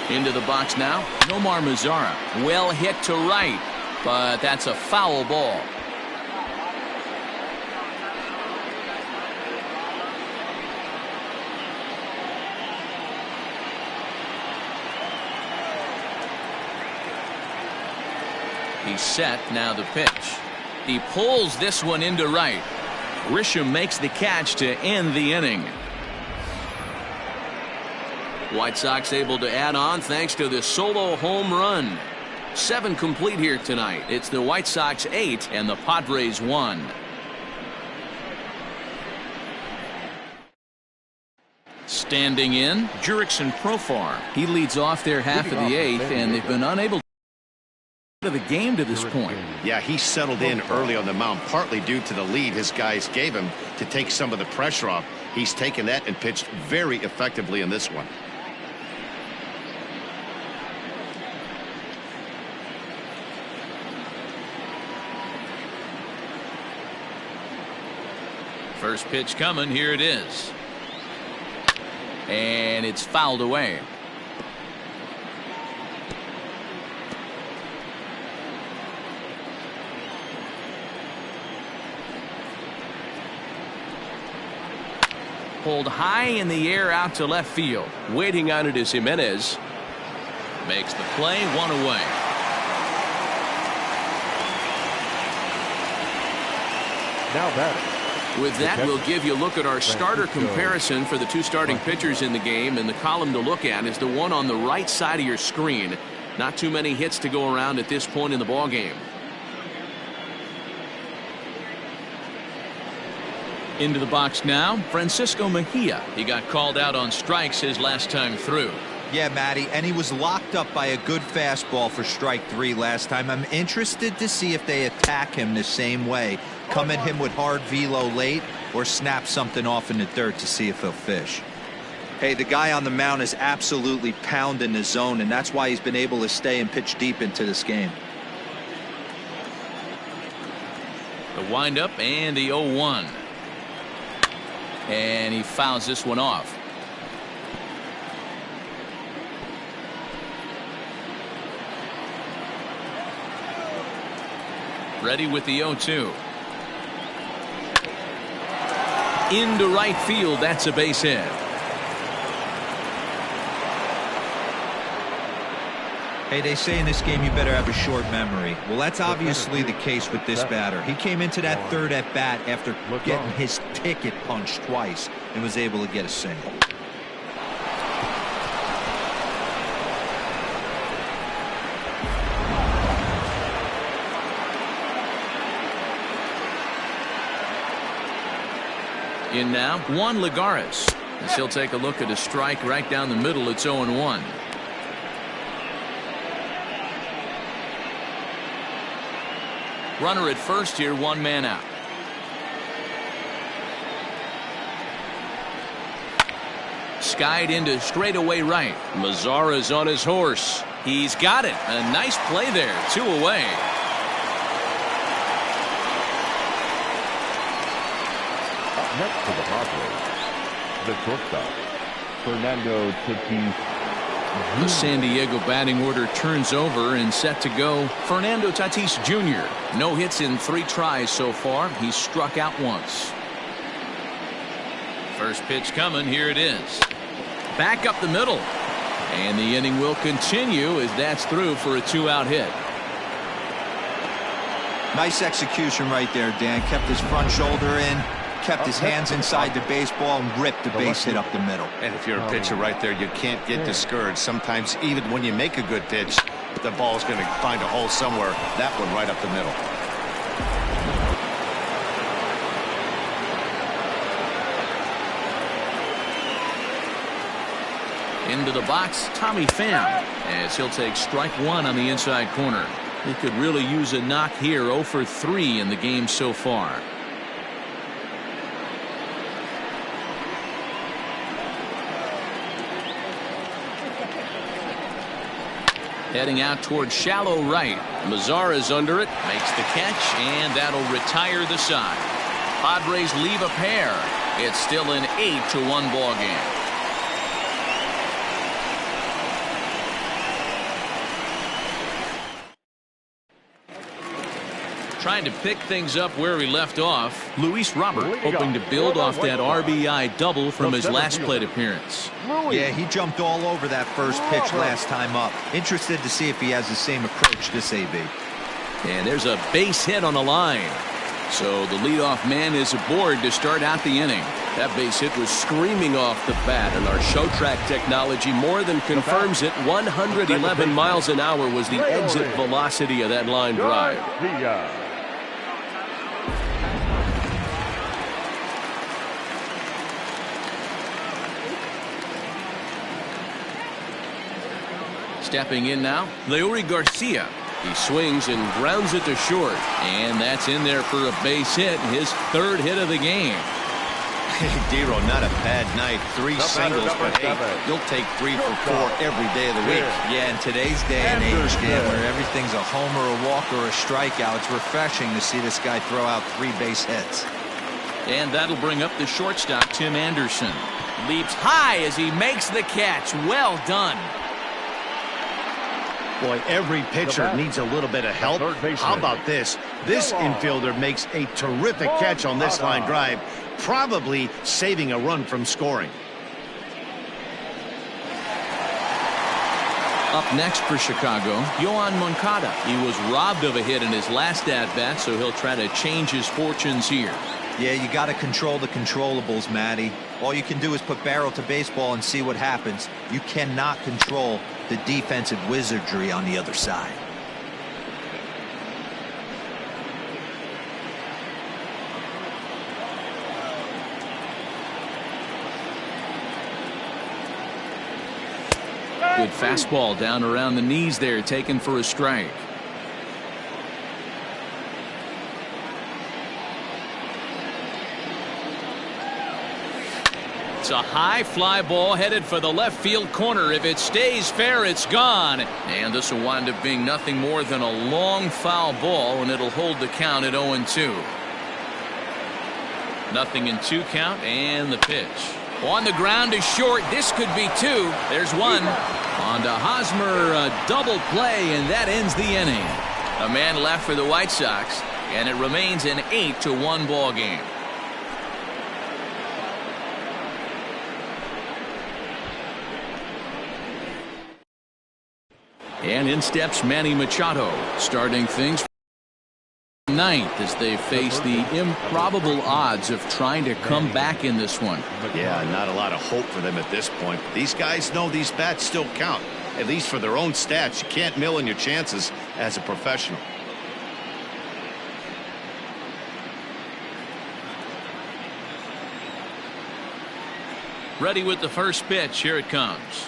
Into the box now, Nomar Mazara. Well hit to right, but that's a foul ball. He's set, now the pitch. He pulls this one into right. Grisham makes the catch to end the inning. White Sox able to add on thanks to the solo home run. 7 complete here tonight. It's the White Sox 8 and the Padres 1. Standing in, Jurickson Profar. He leads off their half of the 8th, and they've been unable to the game to this point. Yeah, he settled in early on the mound, partly due to the lead his guys gave him to take some of the pressure off. He's taken that and pitched very effectively in this one. First pitch coming, here it is. And it's fouled away. Pulled high in the air out to left field. Waiting on it is Jimenez. Makes the play, one away. Now batting. With that, we'll give you a look at our starter comparison for the two starting pitchers in the game, and the column to look at is the one on the right side of your screen. Not too many hits to go around at this point in the ball game. Into the box now, Francisco Mejia. He got called out on strikes his last time through. Yeah, Matty, and he was locked up by a good fastball for strike 3 last time. I'm interested to see if they attack him the same way. Come at him with hard velo late or snap something off in the dirt to see if he'll fish. Hey, the guy on the mound is absolutely pounding the zone, and that's why he's been able to stay and pitch deep into this game. The windup and the 0-1. And he fouls this one off. Ready with the 0-2. Into right field. That's a base hit. Hey, they say in this game you better have a short memory. Well, that's obviously the case with this batter. He came into that third at bat after getting his ticket punched twice and was able to get a single. In now, Juan Lagares. As he'll take a look at a strike right down the middle. It's 0-1. Runner at first here, one man out. Skied into straightaway right. Mazara's on his horse. He's got it. A nice play there. 2 away. Up next for the Padres, the shortstop, Fernando Tatis. The San Diego batting order turns over and set to go. Fernando Tatis Jr. No hits in 3 tries so far. He's struck out once. First pitch coming. Here it is. Back up the middle. And the inning will continue as that's through for a 2-out hit. Nice execution right there, Dan. Kept his front shoulder in, kept his hands inside the baseball, and ripped the base hit up the middle. And if you're a pitcher right there, you can't get discouraged. Sometimes even when you make a good pitch, the ball's going to find a hole somewhere. That one right up the middle. Into the box, Tommy Pham, as he'll take strike 1 on the inside corner. He could really use a knock here. 0 for 3 in the game so far. Heading out towards shallow right. Mazara's under it. Makes the catch, and that'll retire the side. Padres leave a pair. It's still an 8-1 ball game. Trying to pick things up where he left off. Luis Robert hoping to build off that RBI double from his last plate appearance. Yeah, he jumped all over that first pitch last time up. Interested to see if he has the same approach this AB. And there's a base hit on the line. So the leadoff man is aboard to start out the inning. That base hit was screaming off the bat, and our show track technology more than confirms it. 111 miles an hour was the exit velocity of that line drive. Stepping in now, Leury Garcia. He swings and grounds it to short, and that's in there for a base hit, his 3rd hit of the game. Hey, Dero, not a bad night. 3 singles, but hey, you'll take 3 for 4 every day of the week. Yeah, in today's day and age, Dan, where everything's a homer, a walk, or a strikeout, it's refreshing to see this guy throw out 3 base hits. And that'll bring up the shortstop, Tim Anderson. Leaps high as he makes the catch. Well done. Boy, every pitcher needs a little bit of help. How about this? This infielder makes a terrific catch on this line drive, probably saving a run from scoring. Up next for Chicago, Yoan Moncada. He was robbed of a hit in his last at-bat, so he'll try to change his fortunes here. Yeah, you got to control the controllables, Matty. All you can do is put barrel to baseball and see what happens. You cannot control the defensive wizardry on the other side. Good fastball down around the knees there, taken for a strike. It's a high fly ball headed for the left field corner. If it stays fair, it's gone. And this will wind up being nothing more than a long foul ball, and it'll hold the count at 0-2. Nothing in 2 count, and the pitch. On the ground is short. This could be 2. There's 1. On to Hosmer, a double play, and that ends the inning. A man left for the White Sox, and it remains an 8-1 ball game. And in steps Manny Machado, starting things ninth as they face the improbable odds of trying to come back in this one. Yeah, not a lot of hope for them at this point. These guys know these bats still count, at least for their own stats. You can't mill in your chances as a professional. Ready with the first pitch. Here it comes.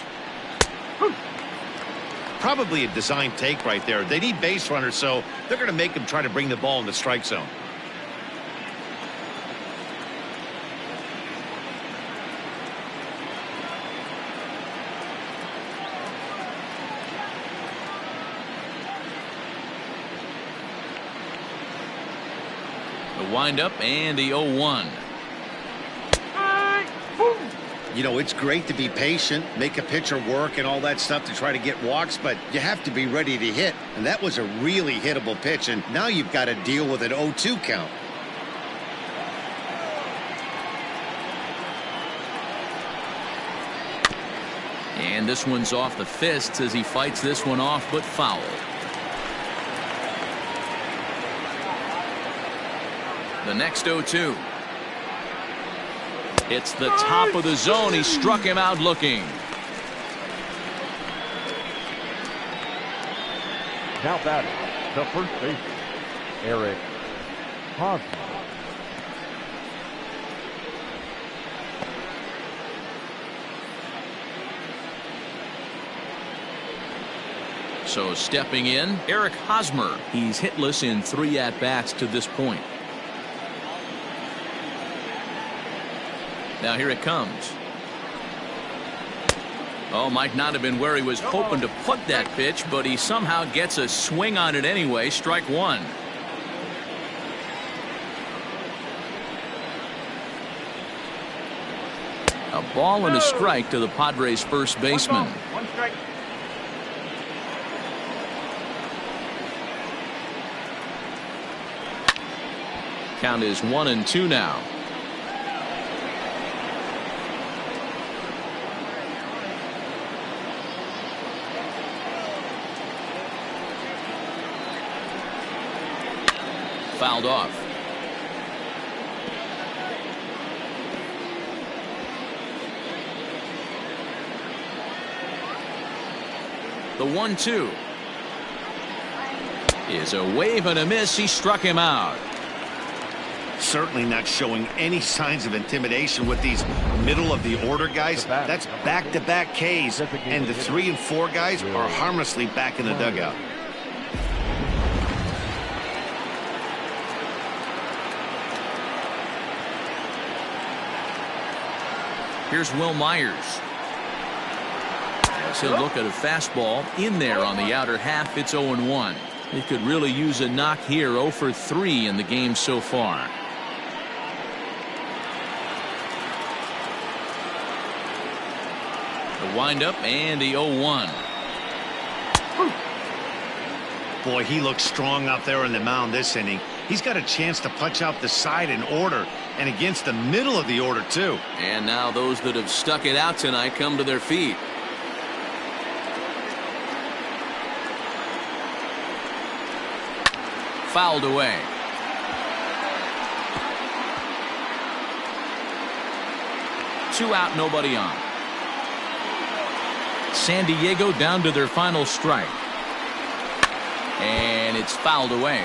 Probably a design take right there. They need base runners, so they're going to make them try to bring the ball in the strike zone. The windup and the 0-1. You know, it's great to be patient, make a pitcher work and all that stuff to try to get walks, but you have to be ready to hit. And that was a really hittable pitch, and now you've got to deal with an 0-2 count. And this one's off the fists as he fights this one off, but foul. The next 0-2. It's the top of the zone. He struck him out looking. Now batting, the first baseman, Eric Hosmer. So stepping in, Eric Hosmer. He's hitless in 3 at-bats to this point. Now here it comes. Oh, might not have been where he was hoping to put that pitch, but he somehow gets a swing on it anyway. Strike 1. A ball and a strike to the Padres' first baseman. One strike. Count is 1-2 now. Fouled off. The 1-2 is a wave and a miss. He struck him out. Certainly not showing any signs of intimidation with these middle of the order guys. That's back-to-back Ks, and the 3 and 4 guys are harmlessly back in the dugout. Here's Will Myers. As he'll look at a fastball in there on the outer half. It's 0-1. He could really use a knock here. 0 for 3 in the game so far. The windup and the 0-1. Boy, he looks strong out there on the mound this inning. He's got a chance to punch out the side in order and against the middle of the order, too. And now those that have stuck it out tonight come to their feet. Fouled away. Two out, nobody on. San Diego down to their final strike. And it's fouled away.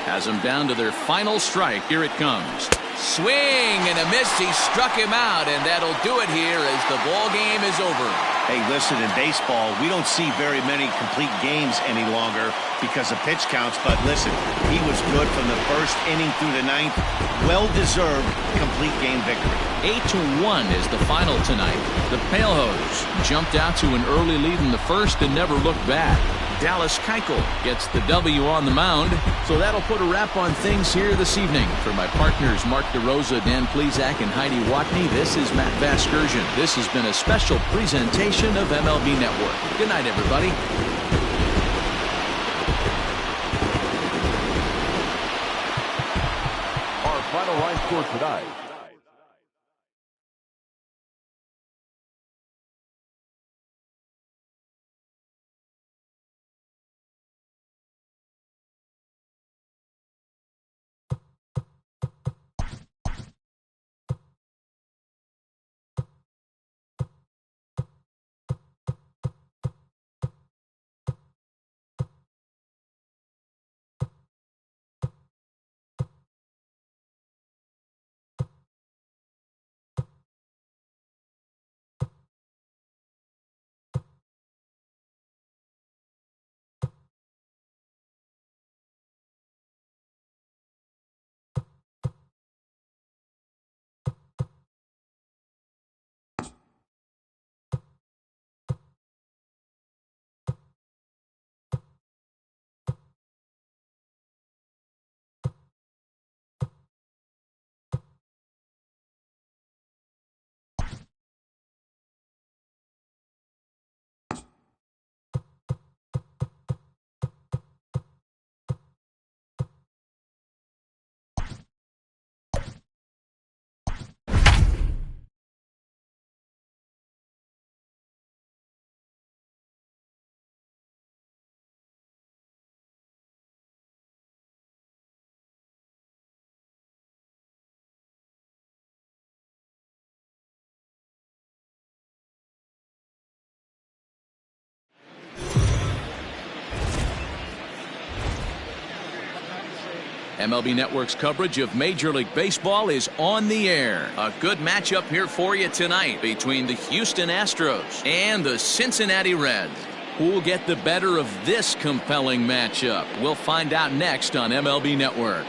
Has them down to their final strike. Here it comes. Swing and a miss. He struck him out, and that'll do it here as the ball game is over. Hey, listen, in baseball, we don't see very many complete games any longer because of pitch counts, but listen, he was good from the first inning through the ninth. Well-deserved complete game victory. 8-1 is the final tonight. The Palehose jumped out to an early lead in the first and never looked back. Dallas Keuchel gets the W on the mound, so that'll put a wrap on things here this evening. For my partners Mark DeRosa, Dan Plesac, and Heidi Watney, this is Matt Vasgersian. This has been a special presentation of MLB Network. Good night, everybody. Our final line score tonight. MLB Network's coverage of Major League Baseball is on the air. A good matchup here for you tonight between the Houston Astros and the Cincinnati Reds. Who will get the better of this compelling matchup? We'll find out next on MLB Network.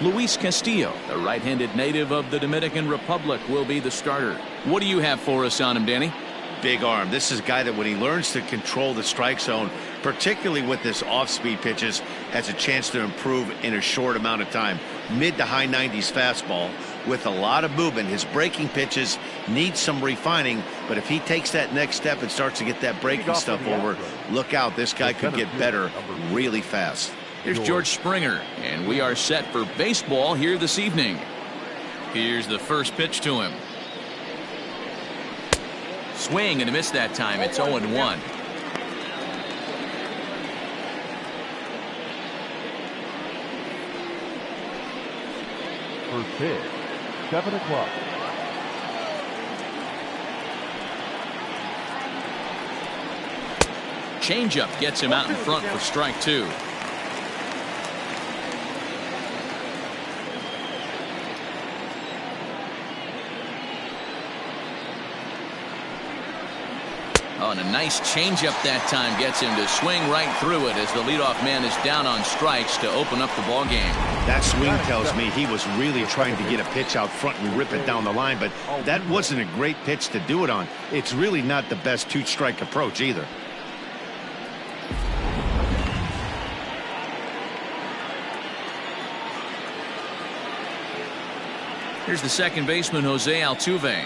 Luis Castillo, the right-handed native of the Dominican Republic, will be the starter. What do you have for us on him, Danny? Big arm. This is a guy that when he learns to control the strike zone, particularly with this off-speed pitches, has a chance to improve in a short amount of time. Mid to high 90s fastball with a lot of movement. His breaking pitches need some refining, but if he takes that next step and starts to get that breaking stuff over, look out. This guy could get better really fast. Here's George Springer, and we are set for baseball here this evening. Here's the first pitch to him. Swing and a miss that time. It's 0-1. First pitch, 7 o'clock. Changeup gets him out in front for strike two. Oh, and a nice changeup that time gets him to swing right through it as the leadoff man is down on strikes to open up the ball game. That swing tells me he was really trying to get a pitch out front and rip it down the line, but that wasn't a great pitch to do it on. It's really not the best two-strike approach either. Here's the second baseman, Jose Altuve.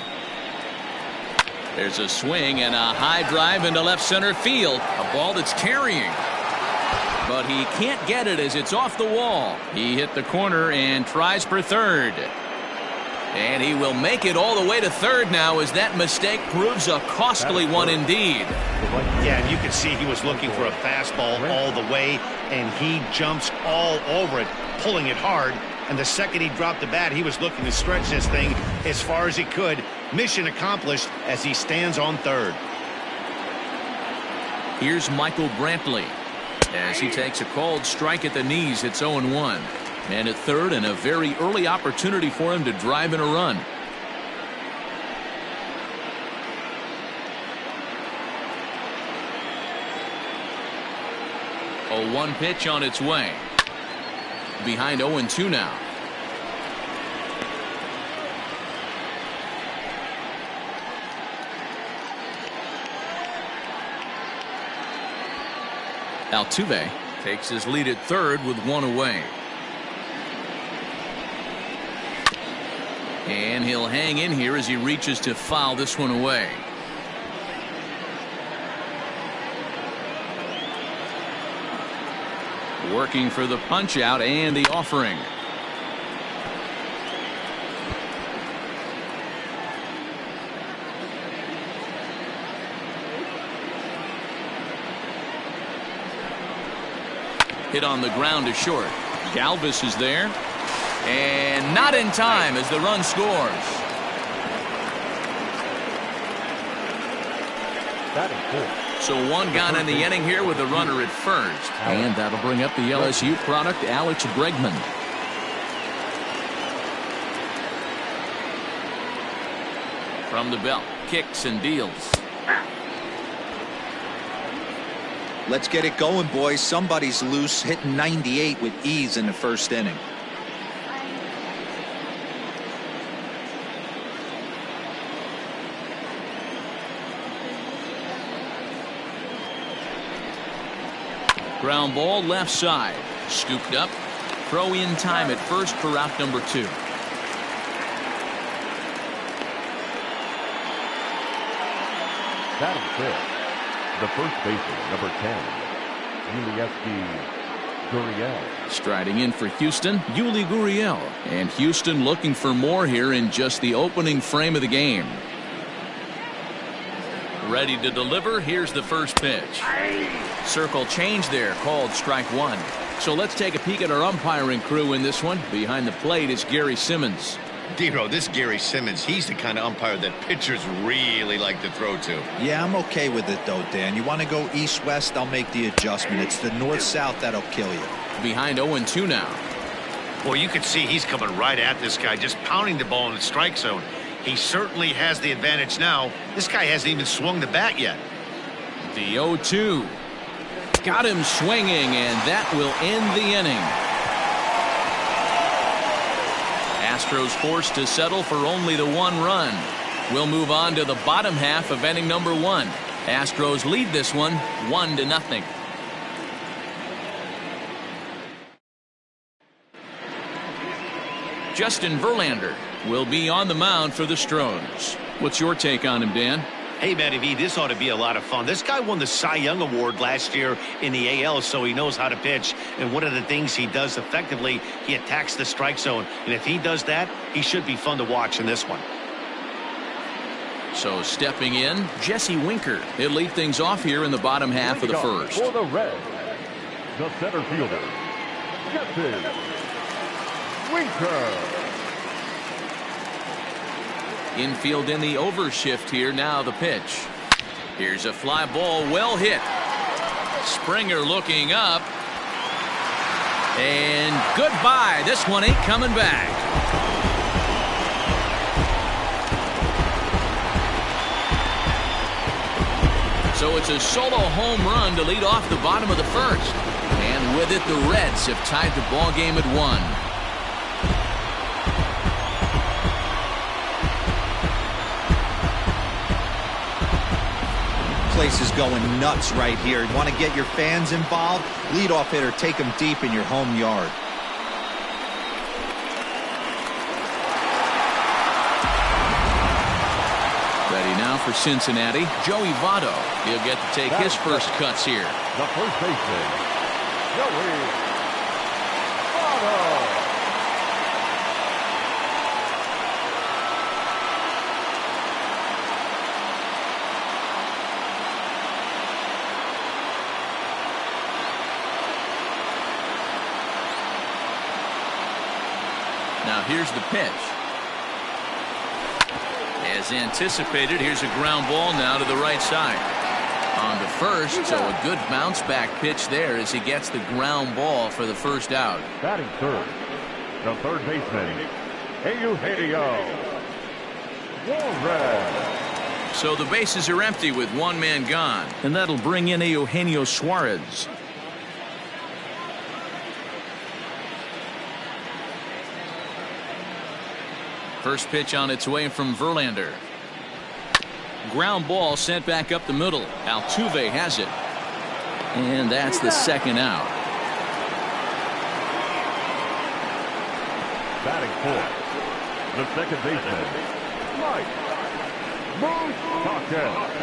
There's a swing and a high drive into left center field. A ball that's carrying. But he can't get it as it's off the wall. He hit the corner and tries for third. And he will make it all the way to third now as that mistake proves a costly one indeed. Yeah, and you can see he was looking for a fastball all the way, and he jumps all over it, pulling it hard. And the second he dropped the bat, he was looking to stretch this thing as far as he could. Mission accomplished as he stands on third. Here's Michael Brantley as he takes a called strike at the knees. It's 0-1. And at third, and a very early opportunity for him to drive in a run. A 1 pitch on its way. Behind 0-2 now. Altuve takes his lead at third with 1 away. And he'll hang in here as he reaches to foul this one away. Working for the punch out and the offering. Hit on the ground to short. Galvis is there. And not in time as the run scores. So 1 gone in the inning here with the runner at first. And that'll bring up the LSU product, Alex Bregman. From the belt, kicks and deals. Let's get it going, boys. Somebody's loose, hitting 98 with ease in the first inning. Ground ball left side. Scooped up. Throw in time at first for out number 2. Batting fifth, the first baseman, number 10, Gurriel. Striding in for Houston, Yuli Gurriel. And Houston looking for more here in just the opening frame of the game. Ready to deliver. Here's the first pitch. Circle change there, called strike 1. So let's take a peek at our umpiring crew in this one. Behind the plate is Gary Simmons. Dero, this Gary Simmons, he's the kind of umpire that pitchers really like to throw to. Yeah, I'm okay with it though, Dan. You want to go east-west, I'll make the adjustment. It's the north-south that'll kill you. Behind 0-2 now. Well, you can see he's coming right at this guy, just pounding the ball in the strike zone. He certainly has the advantage now. This guy hasn't even swung the bat yet. The 0-2. Got him swinging, and that will end the inning. Astros forced to settle for only the 1 run. We'll move on to the bottom half of inning number 1. Astros lead this one 1-0. Justin Verlander will be on the mound for the Stros. What's your take on him, Dan? Hey, Matty V, this ought to be a lot of fun. This guy won the Cy Young Award last year in the AL, so he knows how to pitch. And one of the things he does effectively, he attacks the strike zone. And if he does that, he should be fun to watch in this one. So stepping in, Jesse Winker. He'll lead things off here in the bottom half of the first. For the Reds, the center fielder, Jesse Winker. Infield in the overshift here. Now the pitch. Here's a fly ball, well hit. Springer looking up. And goodbye. This one ain't coming back. So it's a solo home run to lead off the bottom of the first. And with it, the Reds have tied the ball game at 1. Place is going nuts right here. You want to get your fans involved? Leadoff hitter, take them deep in your home yard. Ready now for Cincinnati, Joey Votto. He'll get to take his first cuts here. The first baseman, Joey Votto. Now here's the pitch. As anticipated, here's a ground ball now to the right side. On to first, so a good bounce back pitch there as he gets the ground ball for the first out. Batting third, the third baseman, Eugenio Suarez. So the bases are empty with one man gone, and that'll bring in Eugenio Suarez. First pitch on its way from Verlander. Ground ball sent back up the middle. Altuve has it. And that's the second out. Batting fourth, the second baseman, Mike Moustakas.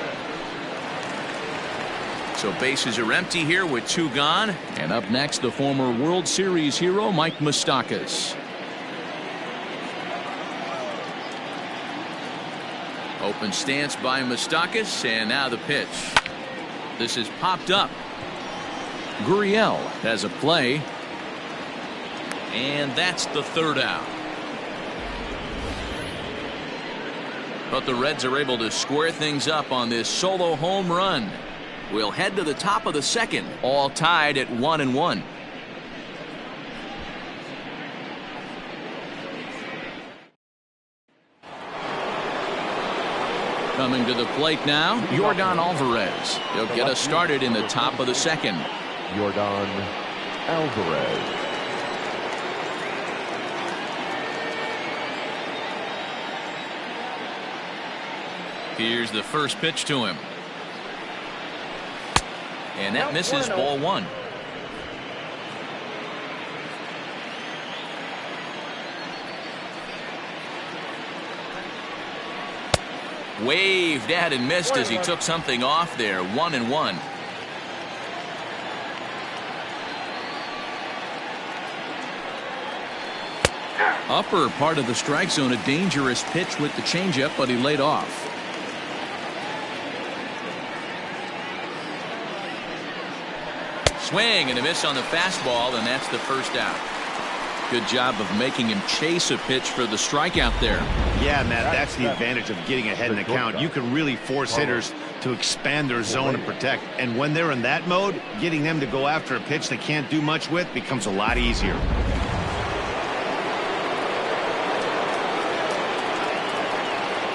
So bases are empty here with 2 gone. And up next, the former World Series hero, Mike Moustakas. Open stance by Moustakas, and now the pitch. This is popped up. Gurriel has a play. And that's the third out. But the Reds are able to square things up on this solo home run. We'll head to the top of the second, all tied at 1-1. Coming to the plate now, Yordan Alvarez. He'll get us started in the top of the second. Yordan Alvarez. Here's the first pitch to him. And that misses, ball 1. Waved at and missed as he took something off there. 1-1. Upper part of the strike zone, a dangerous pitch with the changeup, but he laid off. Swing and a miss on the fastball, and that's the first out. Good job of making him chase a pitch for the strikeout there. Yeah, Matt, that's the advantage of getting ahead in the count. You can really force hitters to expand their zone and protect. And when they're in that mode, getting them to go after a pitch they can't do much with becomes a lot easier.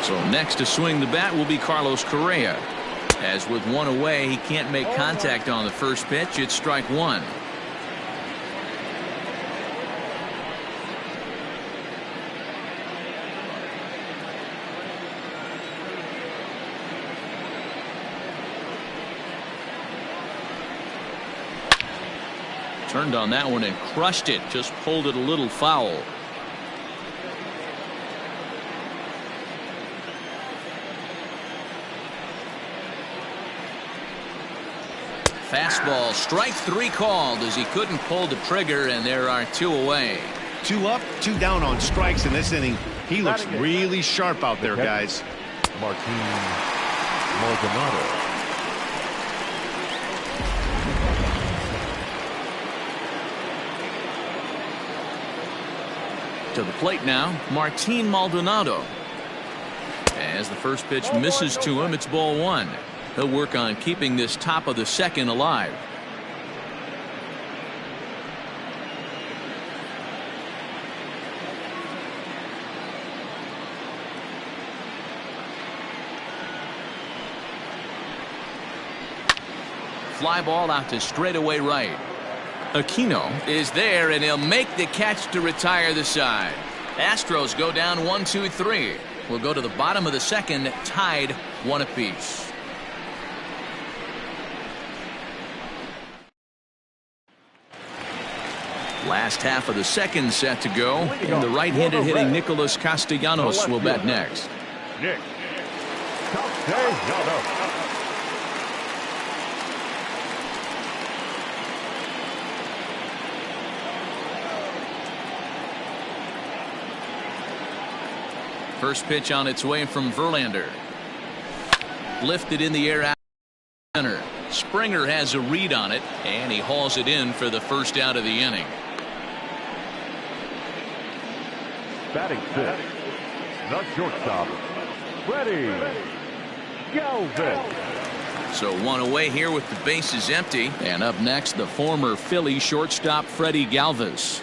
So next to swing the bat will be Carlos Correa. As with 1 away, he can't make contact on the first pitch. It's strike 1. Turned on that one and crushed it. Just pulled it a little foul. Fastball, strike 3 called as he couldn't pull the trigger, and there are 2 away. 2 up, 2 down on strikes in this inning. He looks really sharp out there, guys. Martin Maldonado. To the plate now, Martin Maldonado. As the first pitch misses to him, it's ball 1. He'll work on keeping this top of the second alive. Fly ball out to straightaway right. Aquino is there, and he'll make the catch to retire the side. Astros go down 1-2-3. We'll go to the bottom of the second, tied 1 apiece. Last half of the second set to go, and the right-handed hitting Nicholas Castellanos will bat next. Nick Castellanos. First pitch on its way from Verlander. Lifted in the air out center. Springer has a read on it, and he hauls it in for the first out of the inning. Batting fifth, the shortstop, Freddie Galvis. So 1 away here with the bases empty. And up next, the former Philly shortstop Freddie Galvis.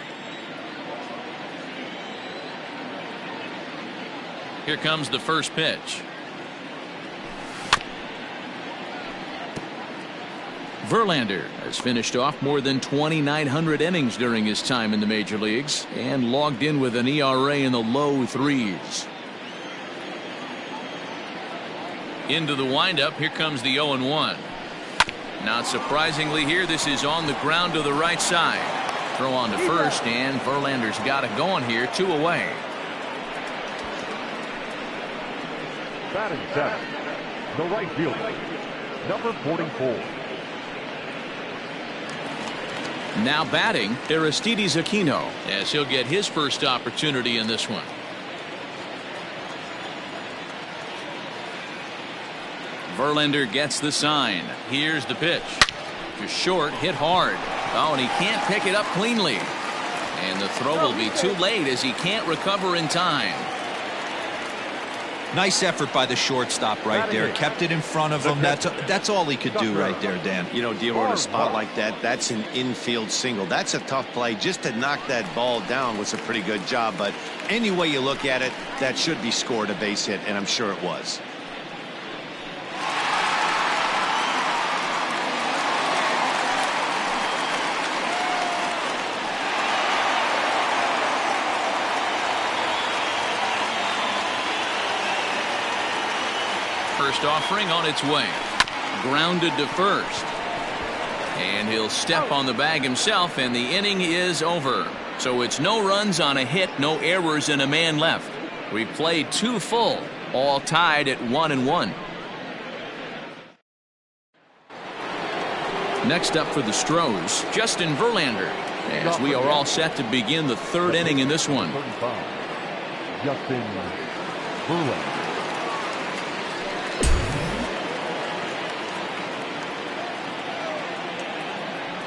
Here comes the first pitch. Verlander has finished off more than 2,900 innings during his time in the major leagues and logged in with an ERA in the low 3s. Into the windup. Here comes the 0-1. Not surprisingly here, this is on the ground to the right side. Throw on to first, and Verlander's got it going here. 2 away. Batting seventh, the right fielder, number 44. Now batting, Aristides Aquino, as he'll get his first opportunity in this one. Verlander gets the sign. Here's the pitch. Just short, hit hard. Oh, and he can't pick it up cleanly. And the throw will be too late as he can't recover in time. Nice effort by the shortstop right there. Kept it in front of him. That's all he could do right there, Dan. You know, dealing with a spot like that, that's an infield single. That's a tough play. Just to knock that ball down was a pretty good job. But any way you look at it, that should be scored a base hit, and I'm sure it was. First offering on its way. Grounded to first. And he'll step on the bag himself, and the inning is over. So it's no runs on a hit, no errors, and a man left. We played 2 full, all tied at 1-1. Next up for the Stros, Justin Verlander, as we are all set to begin the 3rd inning in this one. Justin Verlander.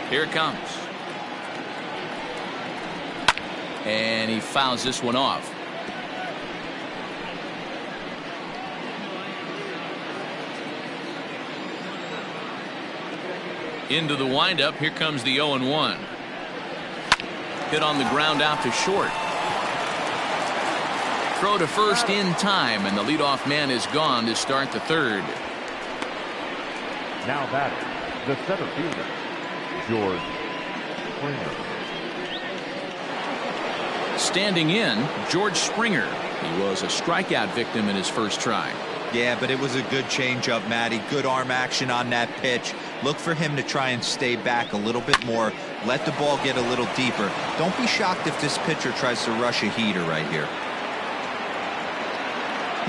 Here it comes. And he fouls this one off. Into the windup. Here comes the 0-1. Hit on the ground out to short. Throw to first in time, and the leadoff man is gone to start the 3rd. Now batting, the center fielder, George Springer. Standing in, George Springer. He was a strikeout victim in his first try. Yeah, but it was a good changeup, Matty. Good arm action on that pitch. Look for him to try and stay back a little bit more. Let the ball get a little deeper. Don't be shocked if this pitcher tries to rush a heater right here.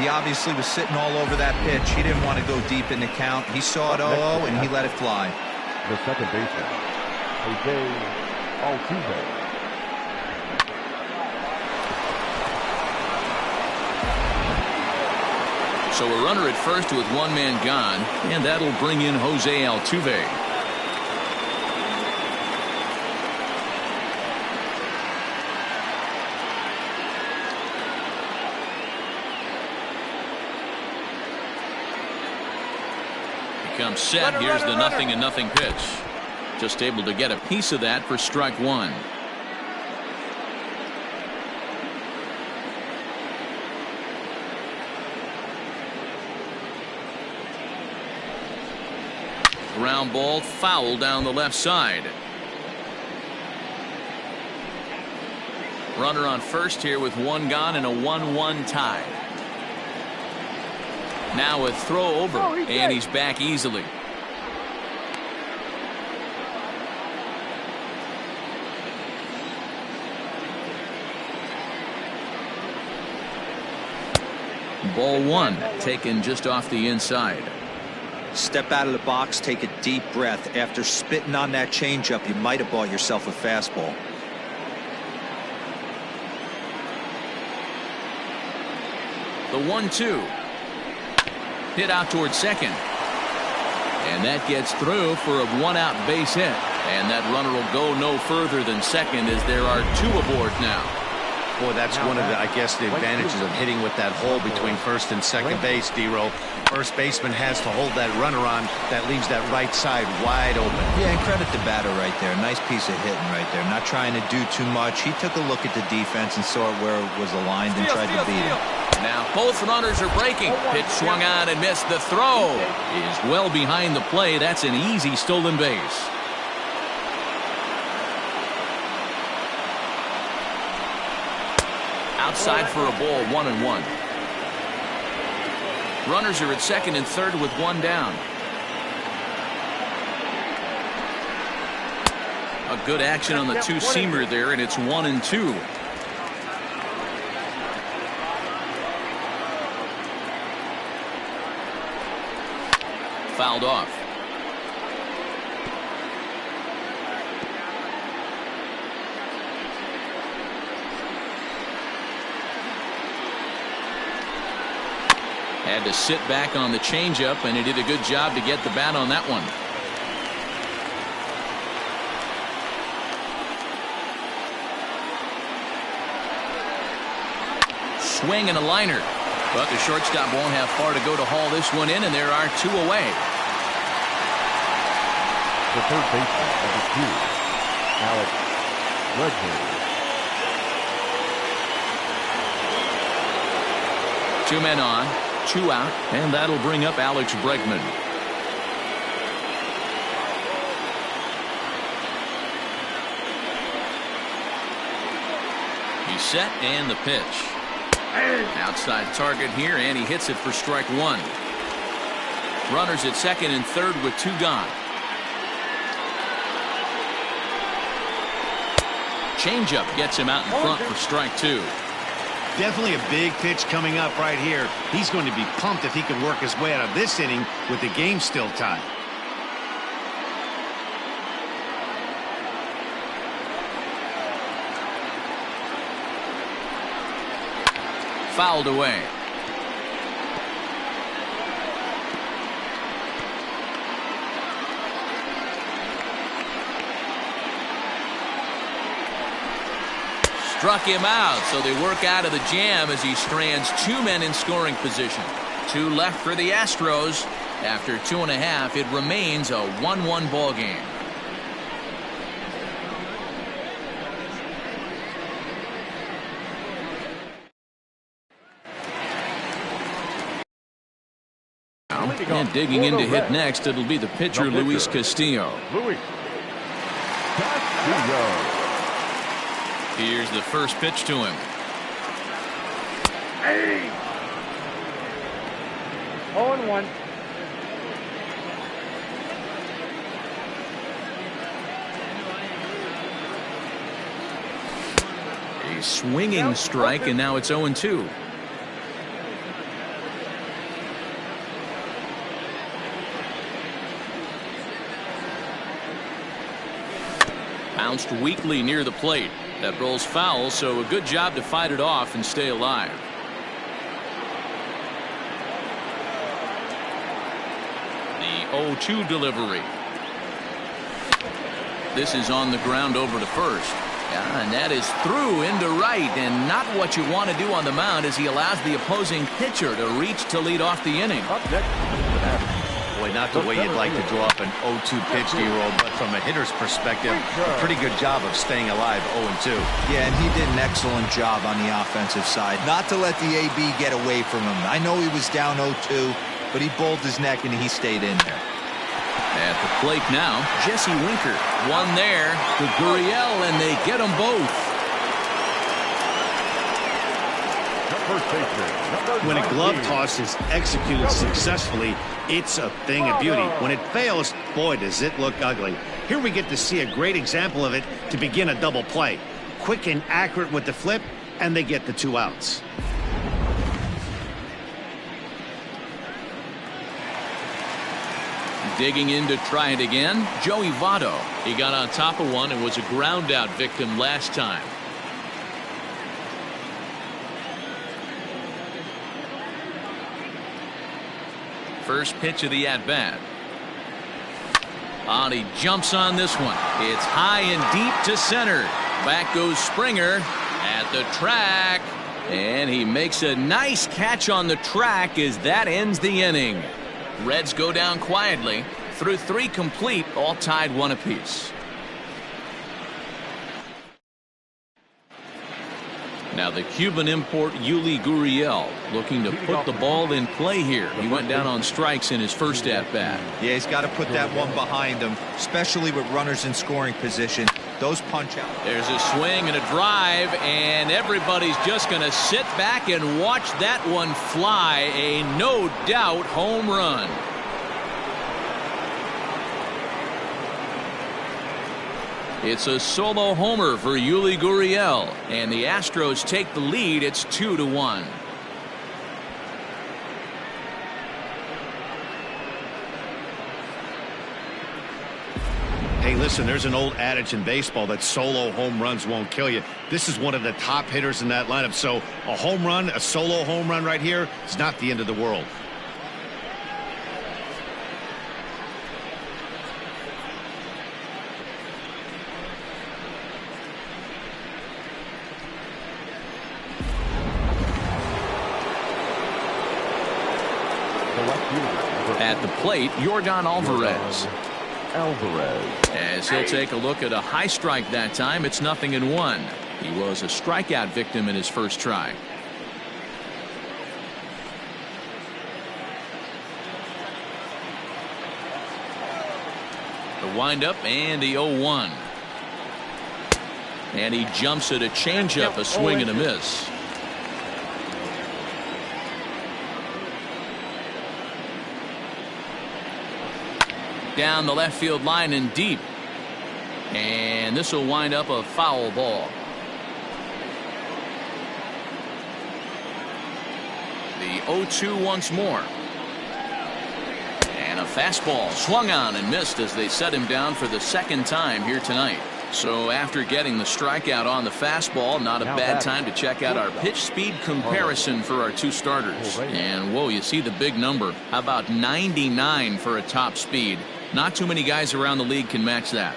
He obviously was sitting all over that pitch. He didn't want to go deep in the count. He saw it 0-0 and he let it fly. The second baseman, Jose Altuve. So a runner at first with 1 man gone, and that'll bring in Jose Altuve. He comes set. Here's the 0-0 pitch. Just able to get a piece of that for strike 1. Ground ball foul down the left side. Runner on first here with one gone and a 1-1 tie. Now a throw over, and he's back easily. Ball one, taken just off the inside. Step out of the box, take a deep breath. After spitting on that changeup, you might have bought yourself a fastball. The 1-2. Hit out towards second. And that gets through for a one-out base hit. And that runner will go no further than second as there are two aboard now. Boy, that's one of the, I guess, the advantages of hitting with that hole between first and second base, D-Roll. First baseman has to hold that runner on. That leaves that right side wide open. Yeah, and credit to batter right there. Nice piece of hitting right there. Not trying to do too much. He took a look at the defense and saw it where it was aligned and tried to beat him. Now both runners are breaking. Pitch swung on and missed. The throw is well behind the play. That's an easy stolen base. Outside for a ball, 1-1. Runners are at second and third with one down. A good action on the two-seamer there, and it's 1-2. Fouled off. Had to sit back on the changeup, and he did a good job to get the bat on that one. Swing and a liner. But the shortstop won't have far to go to haul this one in, and there are two away. The third baseman, number 2, Alex Bregman. 2 men on, 2 out, and that'll bring up Alex Bregman. He's set, and the pitch. Outside target here, and he hits it for strike one. Runners at second and third with 2 gone. Changeup gets him out in front for strike 2. Definitely a big pitch coming up right here. He's going to be pumped if he can work his way out of this inning with the game still tied. Fouled away. Struck him out, so they work out of the jam as he strands 2 men in scoring position. 2 left for the Astros. After 2.5, it remains a 1-1 ball game. And digging in to hit next, it'll be the pitcher, Luis Castillo. Luis Castillo. Here's the first pitch to him. 0-1. A swinging strike, and now it's 0-2. Bounced weakly near the plate. That rolls foul, so a good job to fight it off and stay alive. The 0-2 delivery. This is on the ground over to first. And that is through into right, and not what you want to do on the mound as he allows the opposing pitcher to reach to lead off the inning. Up next, Boy, not the way you'd like to draw up an 0-2 pitch, D-Roll, but from a hitter's perspective, a pretty good job of staying alive 0-2. Yeah, and he did an excellent job on the offensive side. Not to let the AB get away from him. I know he was down 0-2, but he bowled his neck and he stayed in there. At the plate now, Jesse Winker. One there to Gurriel, and they get them both. When a glove toss is executed successfully, it's a thing of beauty. When it fails, boy, does it look ugly. Here we get to see a great example of it to begin a double play. Quick and accurate with the flip, and they get the 2 outs. Digging in to try it again, Joey Votto. He got on top of one and was a ground out victim last time. First pitch of the at-bat. And he jumps on this one. It's high and deep to center. Back goes Springer at the track. And he makes a nice catch on the track as that ends the inning. Reds go down quietly through 3 complete, all tied 1 apiece. Now the Cuban import Yuli Gurriel looking to put the ball in play here. He went down on strikes in his first at-bat. Yeah, he's got to put that one behind him, especially with runners in scoring position. Those punch out. There's a swing and a drive, and everybody's just going to sit back and watch that one fly. A no doubt home run. It's a solo homer for Yuli Gurriel, and the Astros take the lead. It's 2-1. Hey, listen, there's an old adage in baseball that solo home runs won't kill you. This is one of the top hitters in that lineup, so a home run, a solo home run right here is not the end of the world. At the plate, Yordan Alvarez. As he'll take a look at a high strike that time, it's 0-1. He was a strikeout victim in his first try. The windup and the 0-1. And he jumps at a changeup, a swing and a miss. Down the left field line and deep. And this will wind up a foul ball. The 0-2 once more. And a fastball swung on and missed as they set him down for the 2nd time here tonight. So after getting the strikeout on the fastball, not a bad time to check out our pitch speed comparison for our 2 starters. And whoa, you see the big number. How about 99 for a top speed? Not too many guys around the league can match that.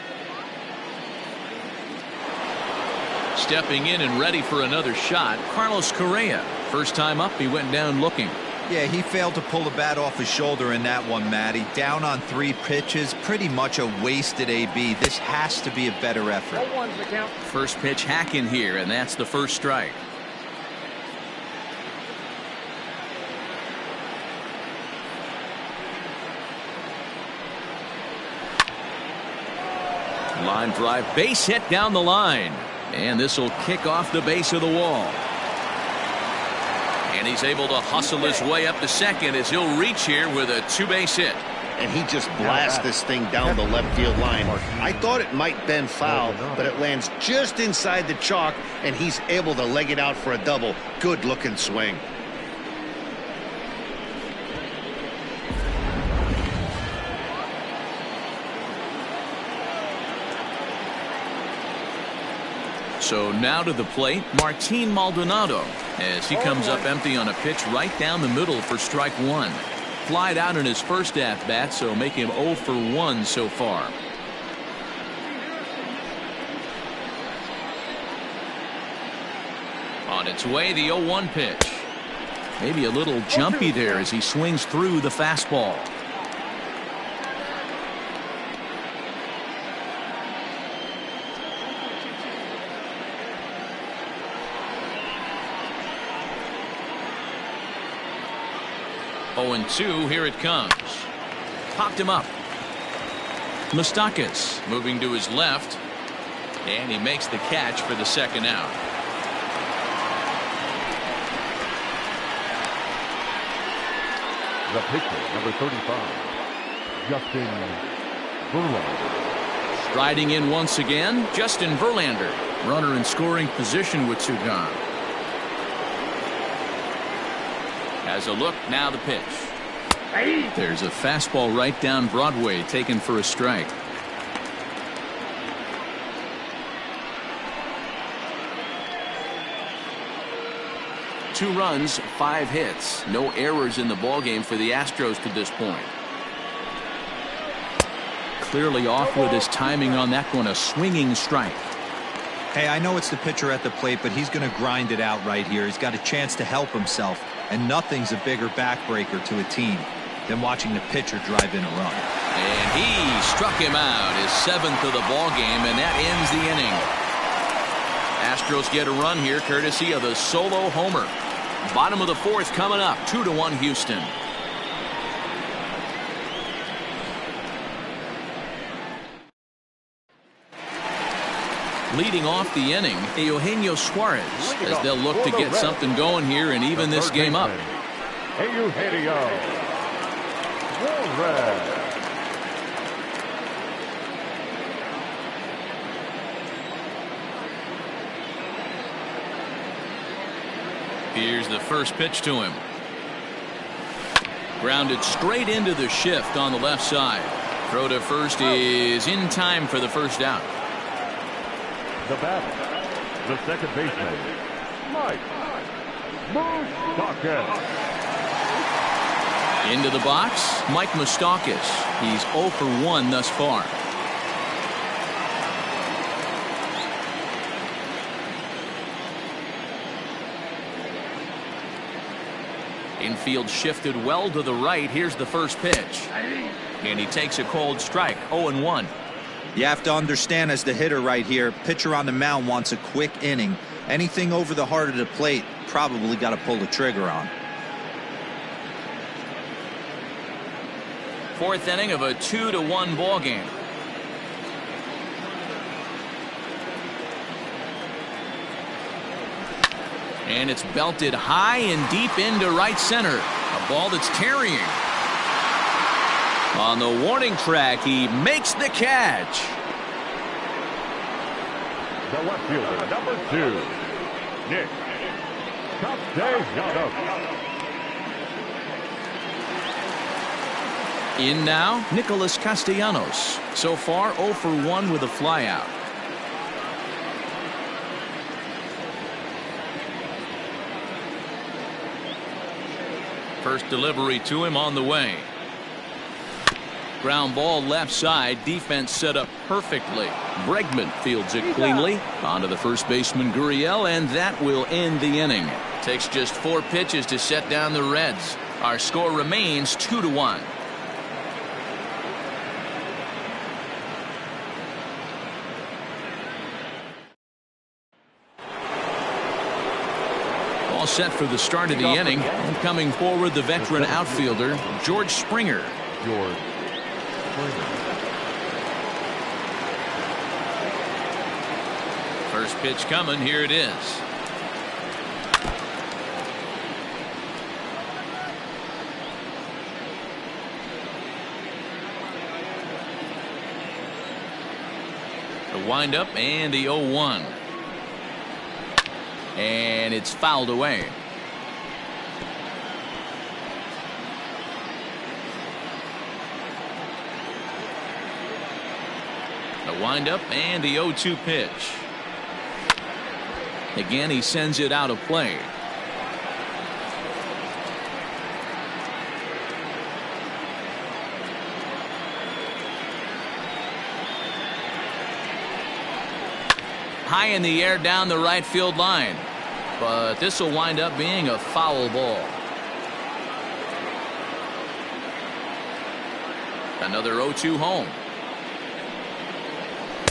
Stepping in and ready for another shot, Carlos Correa. First time up, he went down looking. Yeah, he failed to pull the bat off his shoulder in that one, Matty. Down on 3 pitches, pretty much a wasted AB. This has to be a better effort. First pitch hacking here, and that's the first strike. Line drive, base hit down the line. And this will kick off the base of the wall. And he's able to hustle his way up to second as he'll reach here with a 2-base hit. And he just blasts this thing down the left field line. I thought it might bend foul, but it lands just inside the chalk, and he's able to leg it out for a double. Good looking swing. So now to the plate, Martin Maldonado, as he comes up empty on a pitch right down the middle for strike 1. Flied out in his first at-bat, so make him 0 for 1 so far. On its way, the 0-1 pitch. Maybe a little jumpy there as he swings through the fastball. Oh, and 2, here it comes. Popped him up. Moustakas moving to his left, and he makes the catch for the second out. The pitcher, number 35, Justin Verlander. Striding in once again, Justin Verlander. Runner in scoring position with two gone. Has a look, now the pitch. There's a fastball right down Broadway, taken for a strike. Two runs, 5 hits. No errors in the ballgame for the Astros to this point. Clearly off with his timing on that one, a swinging strike. Hey, I know it's the pitcher at the plate, but he's going to grind it out right here. He's got a chance to help himself, and nothing's a bigger backbreaker to a team than watching the pitcher drive in a run. And he struck him out, his 7th of the ball game, and that ends the inning. Astros get a run here courtesy of the solo homer. Bottom of the 4th coming up, 2-1 Houston. Leading off the inning, Eugenio Suarez, as they'll look to get something going here and even this game up. Eugenio Suarez. Here's the first pitch to him. Grounded straight into the shift on the left side. Throw to first is in time for the first out. The batter, the second baseman, Mike Moustakas. Into the box, Mike Moustakas. He's 0 for 1 thus far. Infield shifted well to the right. Here's the first pitch. And he takes a cold strike, 0-1. You have to understand, as the hitter right here, pitcher on the mound wants a quick inning. Anything over the heart of the plate, probably got to pull the trigger on. 4th inning of a 2-1 ball game. And it's belted high and deep into right center. A ball that's tarrying. On the warning track, he makes the catch. The left fielder, number 2, Nick Castellanos. In now, Nicholas Castellanos. So far, 0 for 1 with a flyout. First delivery to him on the way. Ground ball left side. Defense set up perfectly. Bregman fields it cleanly. On to the first baseman, Gurriel, and that will end the inning. Takes just 4 pitches to set down the Reds. Our score remains 2-1. All set for the start of the inning. And coming forward, the veteran outfielder, George Springer. George Springer. First pitch coming. Here it is. The windup and the 0-1. And it's fouled away. The windup and the 0-2 pitch. Again, he sends it out of play. High in the air down the right field line. But this will wind up being a foul ball. Another 0-2 home.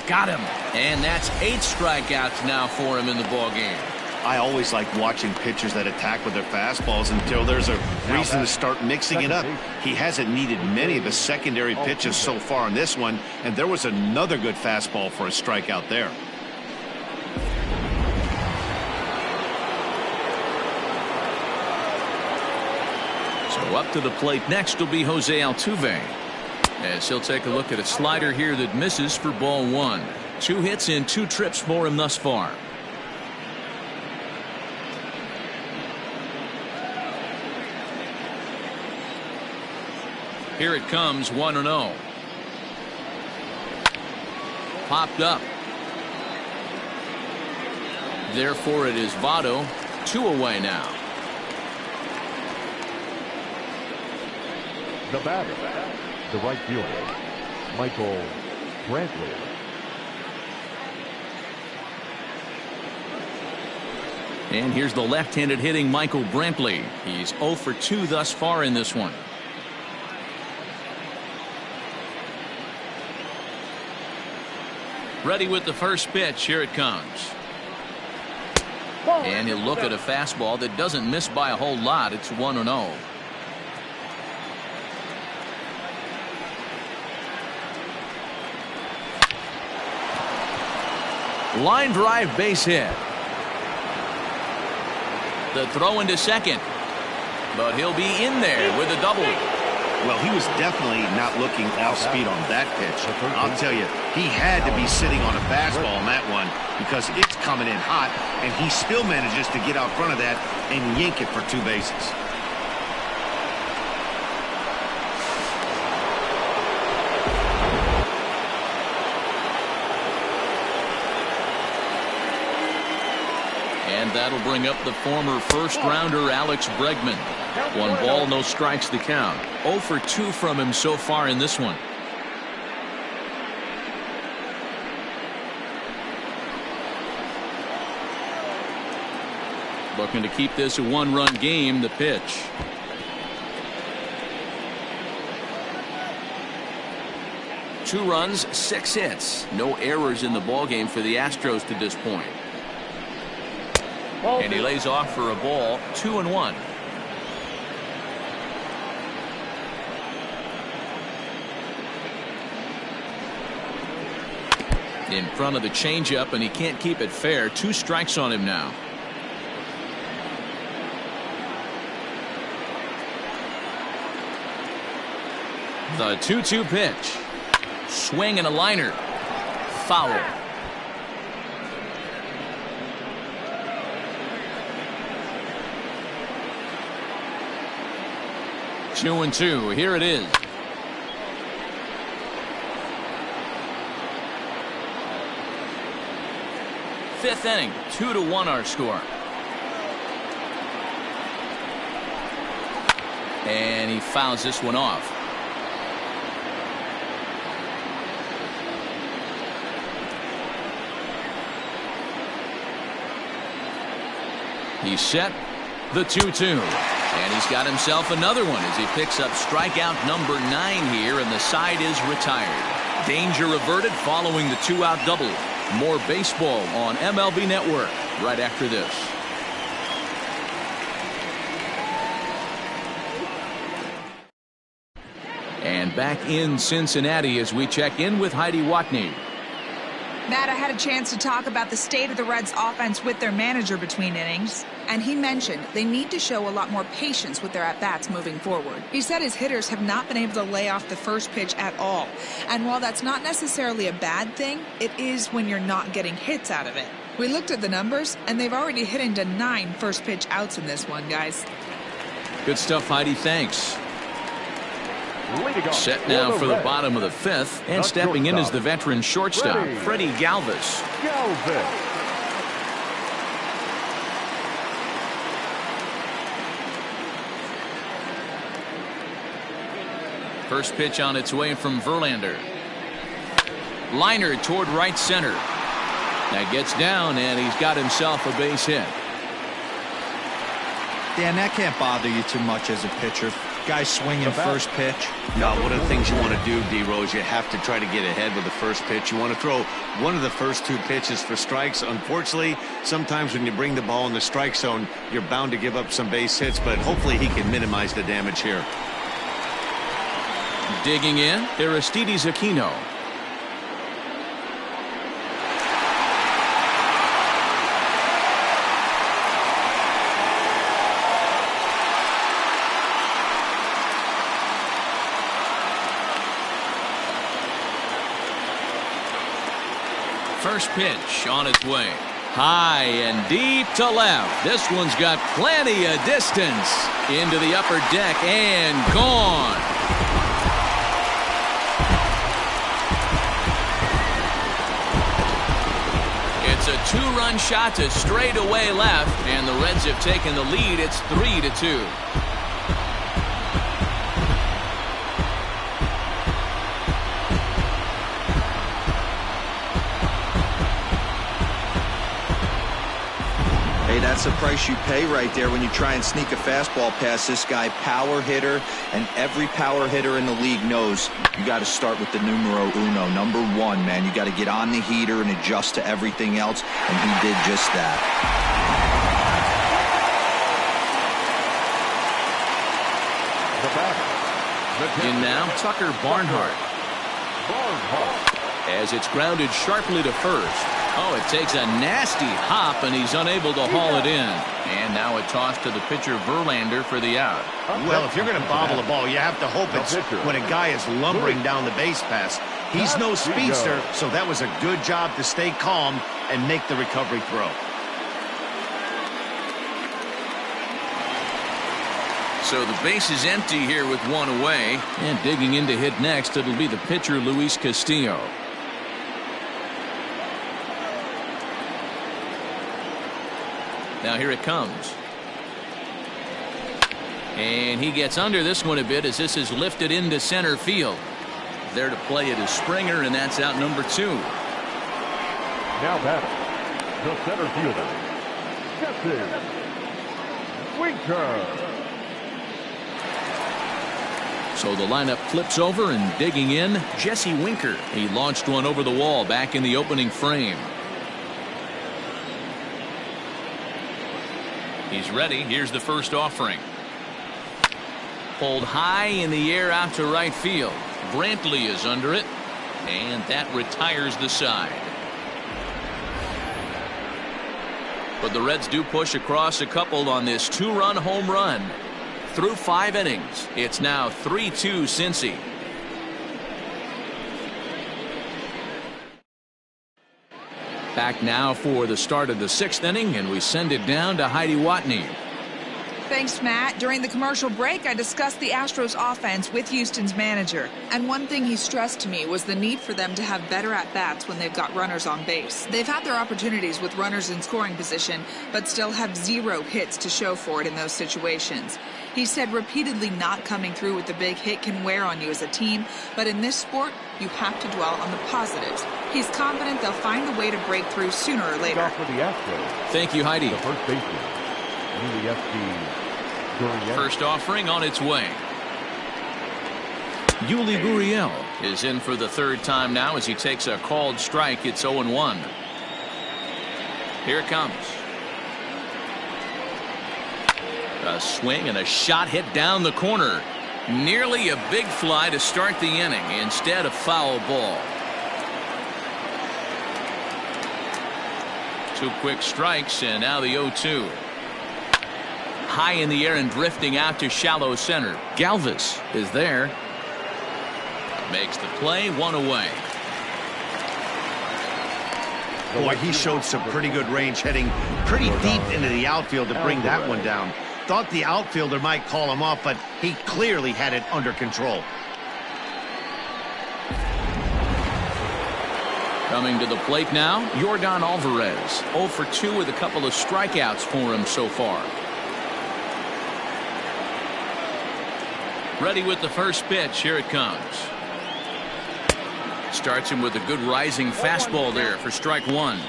Got him. And that's 8 strikeouts now for him in the ball game. I always like watching pitchers that attack with their fastballs until there's a reason to start mixing it up. He hasn't needed many of his secondary pitches so far in this one, and there was another good fastball for a strikeout there. So up to the plate next will be Jose Altuve, as he'll take a look at a slider here that misses for ball one. 2 hits in 2 trips for him thus far. Here it comes, 1-0. Popped up. Therefore it is Votto, 2 away now. The batter, the right fielder, Michael Brantley. And here's the left-handed hitting Michael Brantley. He's 0 for 2 thus far in this one. Ready with the first pitch. Here it comes. And he'll look at a fastball that doesn't miss by a whole lot. It's 1-0. Line drive, base hit. The throw into second, but he'll be in there with a double. Well, he was definitely not looking off speed on that pitch. I'll tell you, he had to be sitting on a fastball on that one because it's coming in hot, and he still manages to get out front of that and yank it for 2 bases. And that'll bring up the former first-rounder Alex Bregman. 1 ball, no strikes the count. 0 for 2 from him so far in this one. Looking to keep this a 1-run game. The pitch. Two runs, 6 hits. No errors in the ballgame for the Astros to this point. And he lays off for a ball, 2-1. In front of the changeup, and he can't keep it fair. 2 strikes on him now. The 2-2 pitch. Swing and a liner. Foul. Two and 2. Here it is. Fifth inning, 2-1 our score. And he fouls this one off. He's set. The 2-2. And he's got himself another one as he picks up strikeout number 9 here, and the side is retired. Danger averted following the 2-out double. More baseball on MLB Network right after this. And back in Cincinnati as we check in with Heidi Watney. Matt, I had a chance to talk about the state of the Reds offense with their manager between innings, and he mentioned they need to show a lot more patience with their at-bats moving forward. He said his hitters have not been able to lay off the first pitch at all, and while that's not necessarily a bad thing, it is when you're not getting hits out of it. We looked at the numbers, and they've already hit into 9 first pitch outs in this one, guys. Good stuff, Heidi. Thanks. Set now for the bottom of the 5th, and stepping in is the veteran shortstop, Freddie Galvis. First pitch on its way from Verlander. Liner toward right center. That gets down, and he's got himself a base hit. Dan, that can't bother you too much as a pitcher. guy swinging first pitch. No, one of the things you want to do, D-Rose, you have to try to get ahead with the first pitch. You want to throw one of the first two pitches for strikes. Unfortunately, sometimes when you bring the ball in the strike zone, you're bound to give up some base hits, but hopefully he can minimize the damage here. Digging in, Aristides Aquino. First pitch on its way. High and deep to left. This one's got plenty of distance. Into the upper deck and gone. It's a two-run shot to straightaway left, and the Reds have taken the lead. It's 3-2. That's the price you pay right there when you try and sneak a fastball past this guy. Power hitter, and every power hitter in the league knows you got to start with the numero uno, number one, man. You got to get on the heater and adjust to everything else, and he did just that. In now, Tucker Barnhart. As it's grounded sharply to first. Oh, it takes a nasty hop, and he's unable to haul it in. And now a toss to the pitcher, Verlander, for the out. Well, if you're going to bobble a ball, you have to hope it's when a guy is lumbering down the base pass. He's no speedster, so that was a good job to stay calm and make the recovery throw. So the base is empty here with one away. And digging in to hit next, it'll be the pitcher, Luis Castillo. Now here it comes. And he gets under this one a bit as this is lifted into center field. There to play it is Springer, and that's out number 2. Now batting, the center fielder, Jesse Winker. So the lineup flips over, and digging in, Jesse Winker. He launched one over the wall back in the opening frame. He's ready. Here's the first offering. Pulled high in the air out to right field. Brantley is under it, and that retires the side. But the Reds do push across a couple on this two-run home run. Through 5 innings, it's now 3-2 Cincy. Back now for the start of the 6th inning, and we send it down to Heidi Watney. Thanks, Matt. During the commercial break, I discussed the Astros offense with Houston's manager. And one thing he stressed to me was the need for them to have better at-bats when they've got runners on base. They've had their opportunities with runners in scoring position, but still have 0 hits to show for it in those situations. He said repeatedly not coming through with the big hit can wear on you as a team, but in this sport, you have to dwell on the positives. He's confident they'll find a way to break through sooner or later. Off for the Astros. Thank you, Heidi. The first baseman, First offering on its way. Yuli Gurriel is in for the 3rd time now as he takes a called strike. It's 0-1. Here it comes. A swing and a shot hit down the corner. Nearly a big fly to start the inning. Instead, a foul ball. 2 quick strikes, and now the 0-2. High in the air and drifting out to shallow center. Galvis is there. Makes the play, 1 away. Boy, he showed some pretty good range, heading pretty deep into the outfield to bring that one down. Thought the outfielder might call him off, but he clearly had it under control. Coming to the plate now, Yordan Alvarez. 0 for 2 with a couple of strikeouts for him so far. Ready with the first pitch. Here it comes. Starts him with a good rising fastball there for strike 1.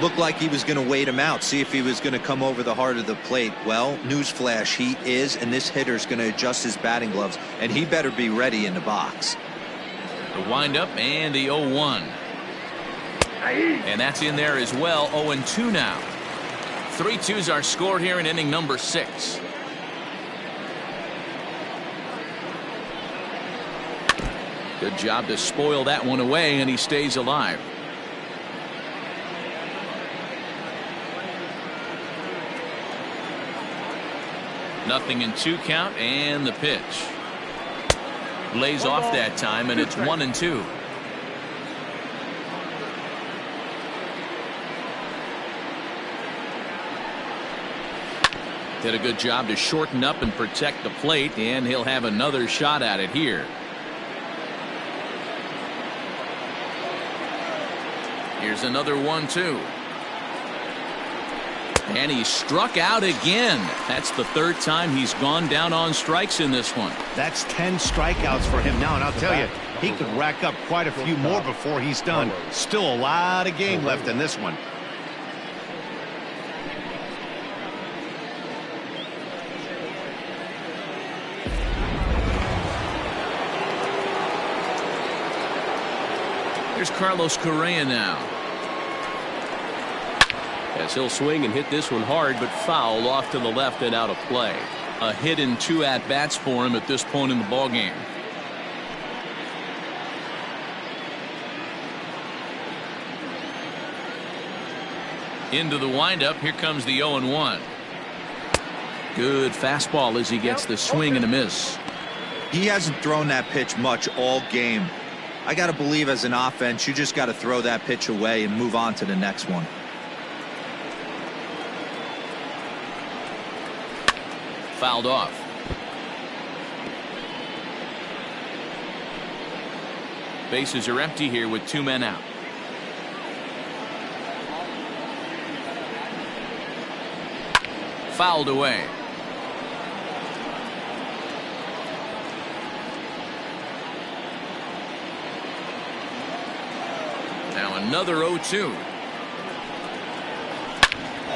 Looked like he was going to wait him out, see if he was going to come over the heart of the plate. Well, newsflash, he is, and this hitter's going to adjust his batting gloves, and he better be ready in the box. The windup and the 0-1. And that's in there as well. 0-2 now. 3-2s are scored here in inning number 6. Good job to spoil that one away, and he stays alive. Nothing in 2 count, and the pitch. Lays off that time, and it's 1-2. Did a good job to shorten up and protect the plate, and he'll have another shot at it here. Here's another 1-2. And he struck out again. That's the 3rd time he's gone down on strikes in this one. That's 10 strikeouts for him now, and I'll tell you, he could rack up quite a few more before he's done. Still a lot of game left in this one. Here's Carlos Correa now. As he'll swing and hit this one hard, but foul off to the left and out of play. A hit in 2 at-bats for him at this point in the ballgame. Into the windup. Here comes the 0-1. Good fastball as he gets the swing and a miss. He hasn't thrown that pitch much all game. I got to believe as an offense, you just got to throw that pitch away and move on to the next one. Fouled off. Bases are empty here with 2 men out. Fouled away. Now another 0-2.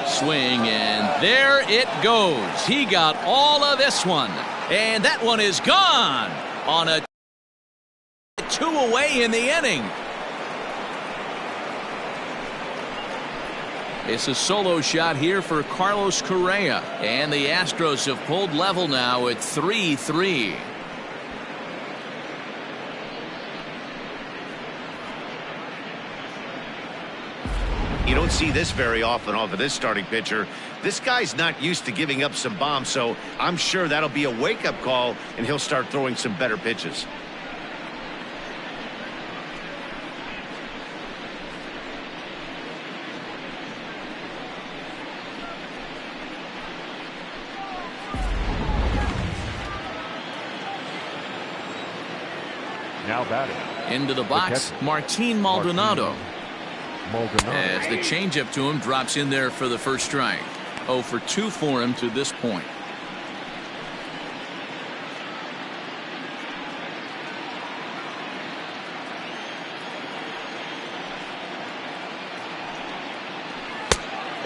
Swing, and there it goes. He got all of this one, and that one is gone on a 2 away in the inning. It's a solo shot here for Carlos Correa, and the Astros have pulled level now at 3-3. You don't see this very often off of this starting pitcher. This guy's not used to giving up some bombs, so I'm sure that'll be a wake-up call, and he'll start throwing some better pitches. Now batting. Into the box, Martin Maldonado. As the changeup to him drops in there for the first strike. 0 for 2 for him to this point.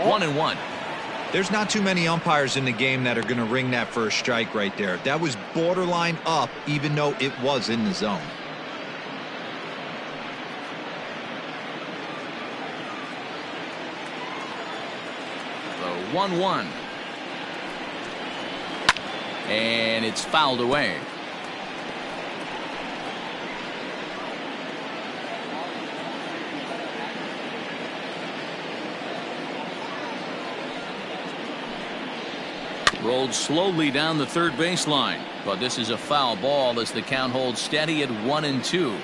One and one. There's not too many umpires in the game that are going to ring that first strike right there. That was borderline up, even though it was in the zone. The 1-1. And it's fouled away. Rolled slowly down the third baseline, but this is a foul ball as the count holds steady at 1-2.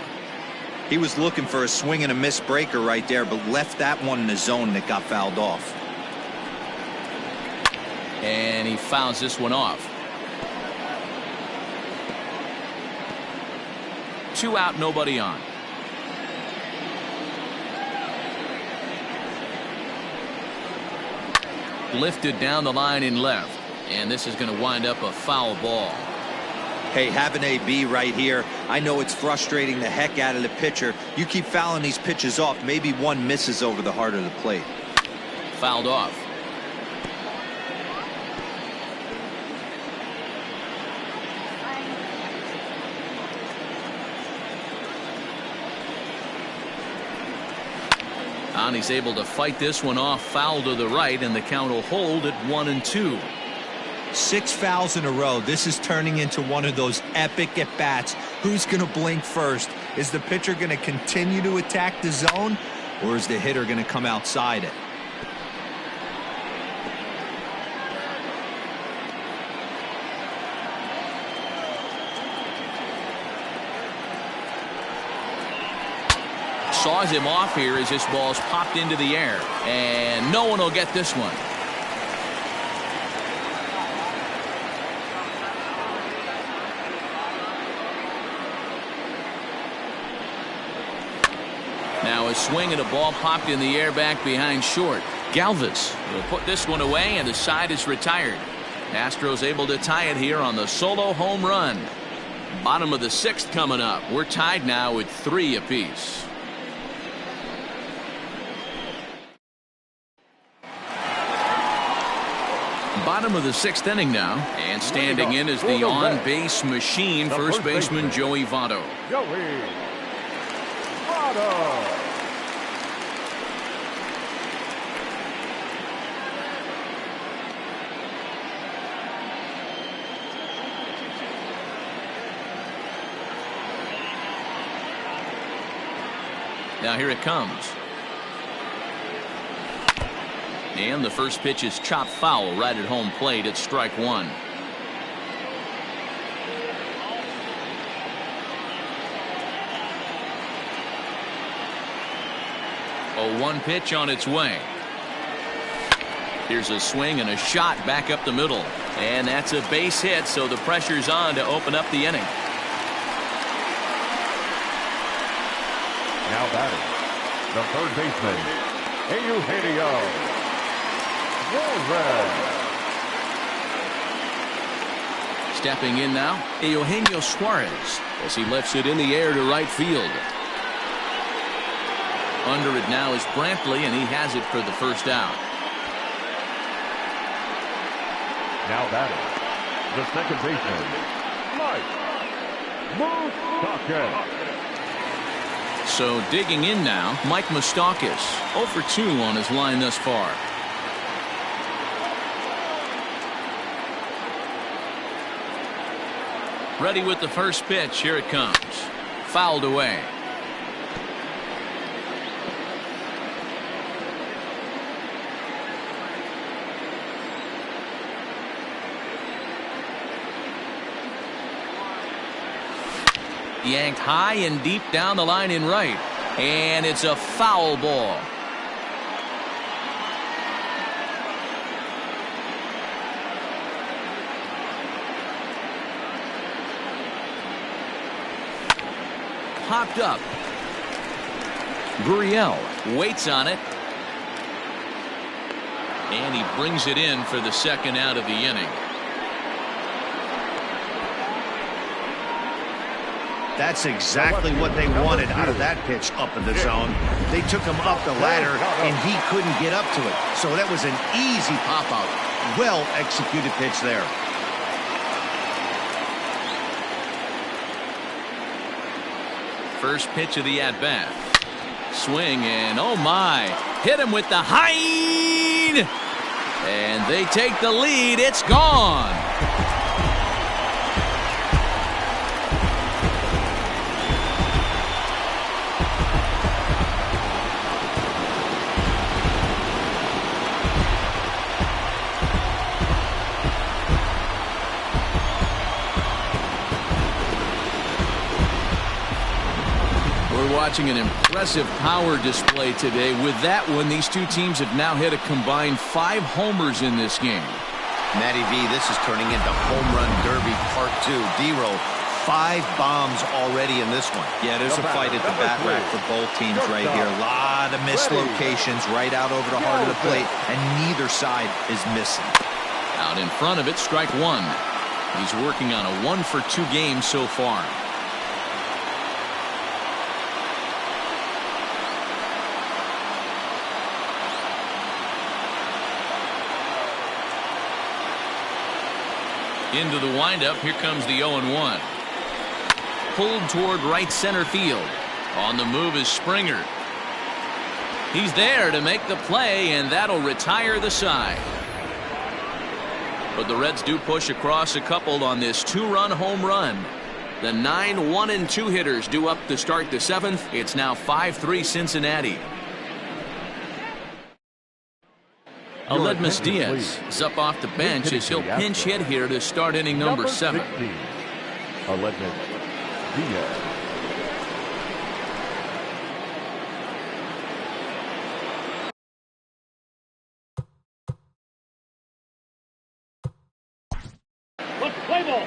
He was looking for a swing and a miss breaker right there, but left that one in the zone that got fouled off. And he fouls this one off. 2 out, nobody on. Lifted down the line in left. And this is going to wind up a foul ball. Hey, have an AB right here. I know it's frustrating the heck out of the pitcher. You keep fouling these pitches off. Maybe one misses over the heart of the plate. Fouled off. And he's able to fight this one off. Foul to the right, and the count will hold at 1-2. 6 fouls in a row. This is turning into one of those epic at-bats. Who's going to blink first? Is the pitcher going to continue to attack the zone, or is the hitter going to come outside it? Saws him off here as this ball's popped into the air, and no one will get this one. Now a swing and a ball popped in the air back behind short. Galvis will put this one away, and the side is retired. Astros able to tie it here on the solo home run. Bottom of the 6th coming up. We're tied now with 3 apiece. Bottom of the 6th inning now, and standing in is the on-base machine, first baseman Joey Votto. Now here it comes. And the first pitch is chopped foul right at home plate. It's strike 1. A 1 pitch on its way. Here's a swing and a shot back up the middle. And that's a base hit, so the pressure's on to open up the inning. Now batting, the third baseman, Eugenio Suarez. Stepping in now, Eugenio Suarez as he lifts it in the air to right field. Under it now is Brantley, and he has it for the first out. Now batting, the second baseman, Mike Moustakas. So digging in now, Mike Moustakas, 0 for 2 on his line thus far. Ready with the first pitch. Here it comes. Fouled away. Yanked high and deep down the line in right. And it's a foul ball. Popped up. Gurriel waits on it. And he brings it in for the second out of the inning. That's exactly what they wanted out of that pitch up in the zone. They took him up the ladder, and he couldn't get up to it. So that was an easy pop-out. Well-executed pitch there. First pitch of the at-bat. Swing, and oh my. Hit him with the high. And they take the lead. It's gone. Watching an impressive power display today. With that one, these two teams have now hit a combined 5 homers in this game. Matty V, this is turning into home run derby part 2. D-Row, 5 bombs already in this one. Yeah, there's a fight at the bat rack for both teams right here. A lot of missed locations right out over the heart of the plate, and neither side is missing. Out in front of it, strike 1. He's working on a 1 for 2 game so far. Into the windup. Here comes the 0-1. Pulled toward right center field. On the move is Springer. He's there to make the play, and that'll retire the side. But the Reds do push across a couple on this 2-run home run. The 9 1-2 hitters due up to start the 7th. It's now 5-3 Cincinnati. Aledmus Diaz is up off the bench as he'll pinch hit here to start inning number 7. Aledmus Diaz. Play ball.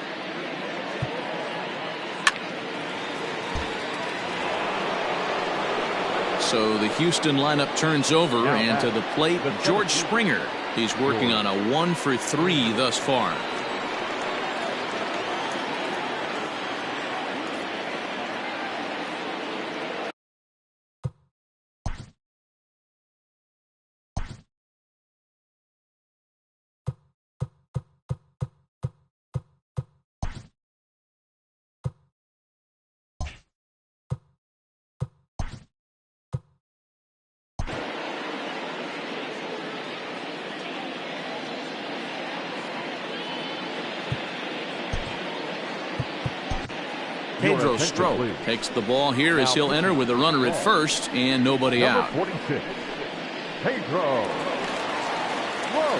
So the Houston lineup turns over, and to the plate, George Springer. He's working on a 1-for-3 thus far. Pedro Strop takes the ball here as he'll enter with a runner at first and nobody out. 46, Pedro. Whoa.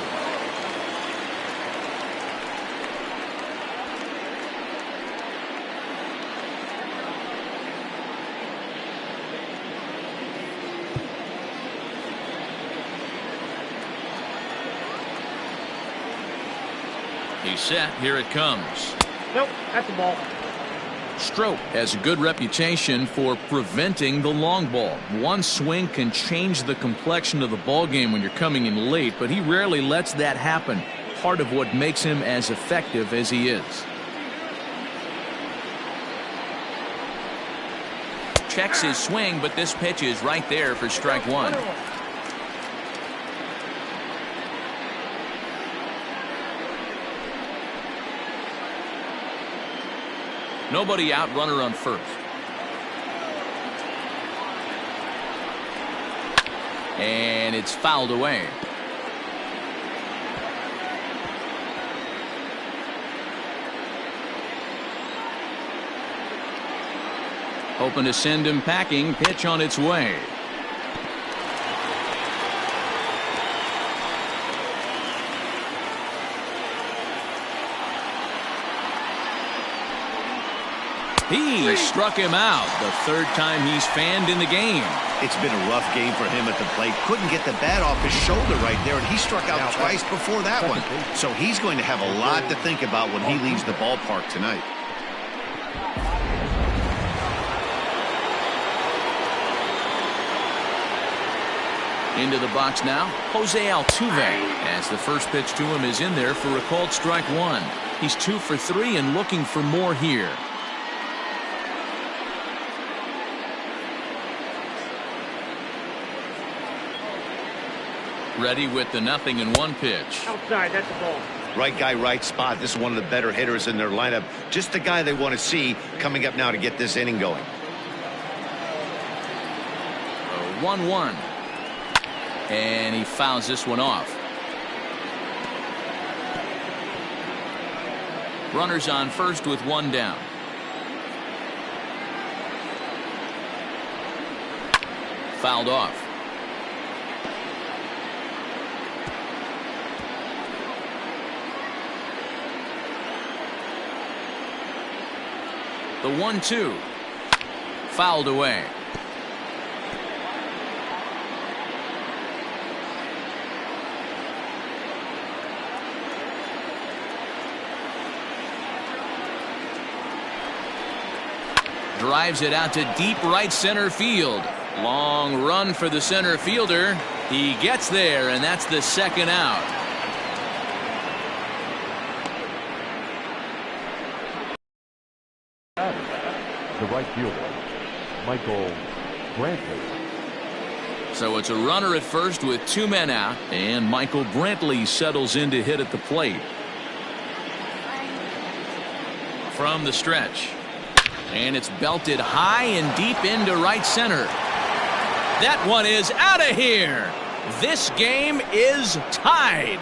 He's set. Here it comes. Nope, that's a ball. Strop has a good reputation for preventing the long ball. One swing can change the complexion of the ball game when you're coming in late, but he rarely lets that happen. Part of what makes him as effective as he is. Checks his swing, but this pitch is right there for strike 1. Nobody out, runner on first. And it's fouled away. Hoping to send him packing. Pitch on its way. He struck him out, the third time he's fanned in the game. It's been a rough game for him at the plate. Couldn't get the bat off his shoulder right there, and he struck out twice before that one. So he's going to have a lot to think about when he leaves the ballpark tonight. Into the box now, Jose Altuve, as the first pitch to him is in there for a called strike 1. He's 2 for 3 and looking for more here. Ready with the 0-1 pitch. Outside, that's a ball. Right guy, right spot. This is one of the better hitters in their lineup. Just the guy they want to see coming up now to get this inning going. 1-1. And he fouls this one off. Runners on first with 1 down. Fouled off. The 1-2. Fouled away. Drives it out to deep right center field. Long run for the center fielder. He gets there, and that's the second out. The right fielder, Michael Brantley. So it's a runner at first with 2 men out, and Michael Brantley settles in to hit at the plate. from the stretch. And it's belted high and deep into right center. That one is out of here. This game is tied.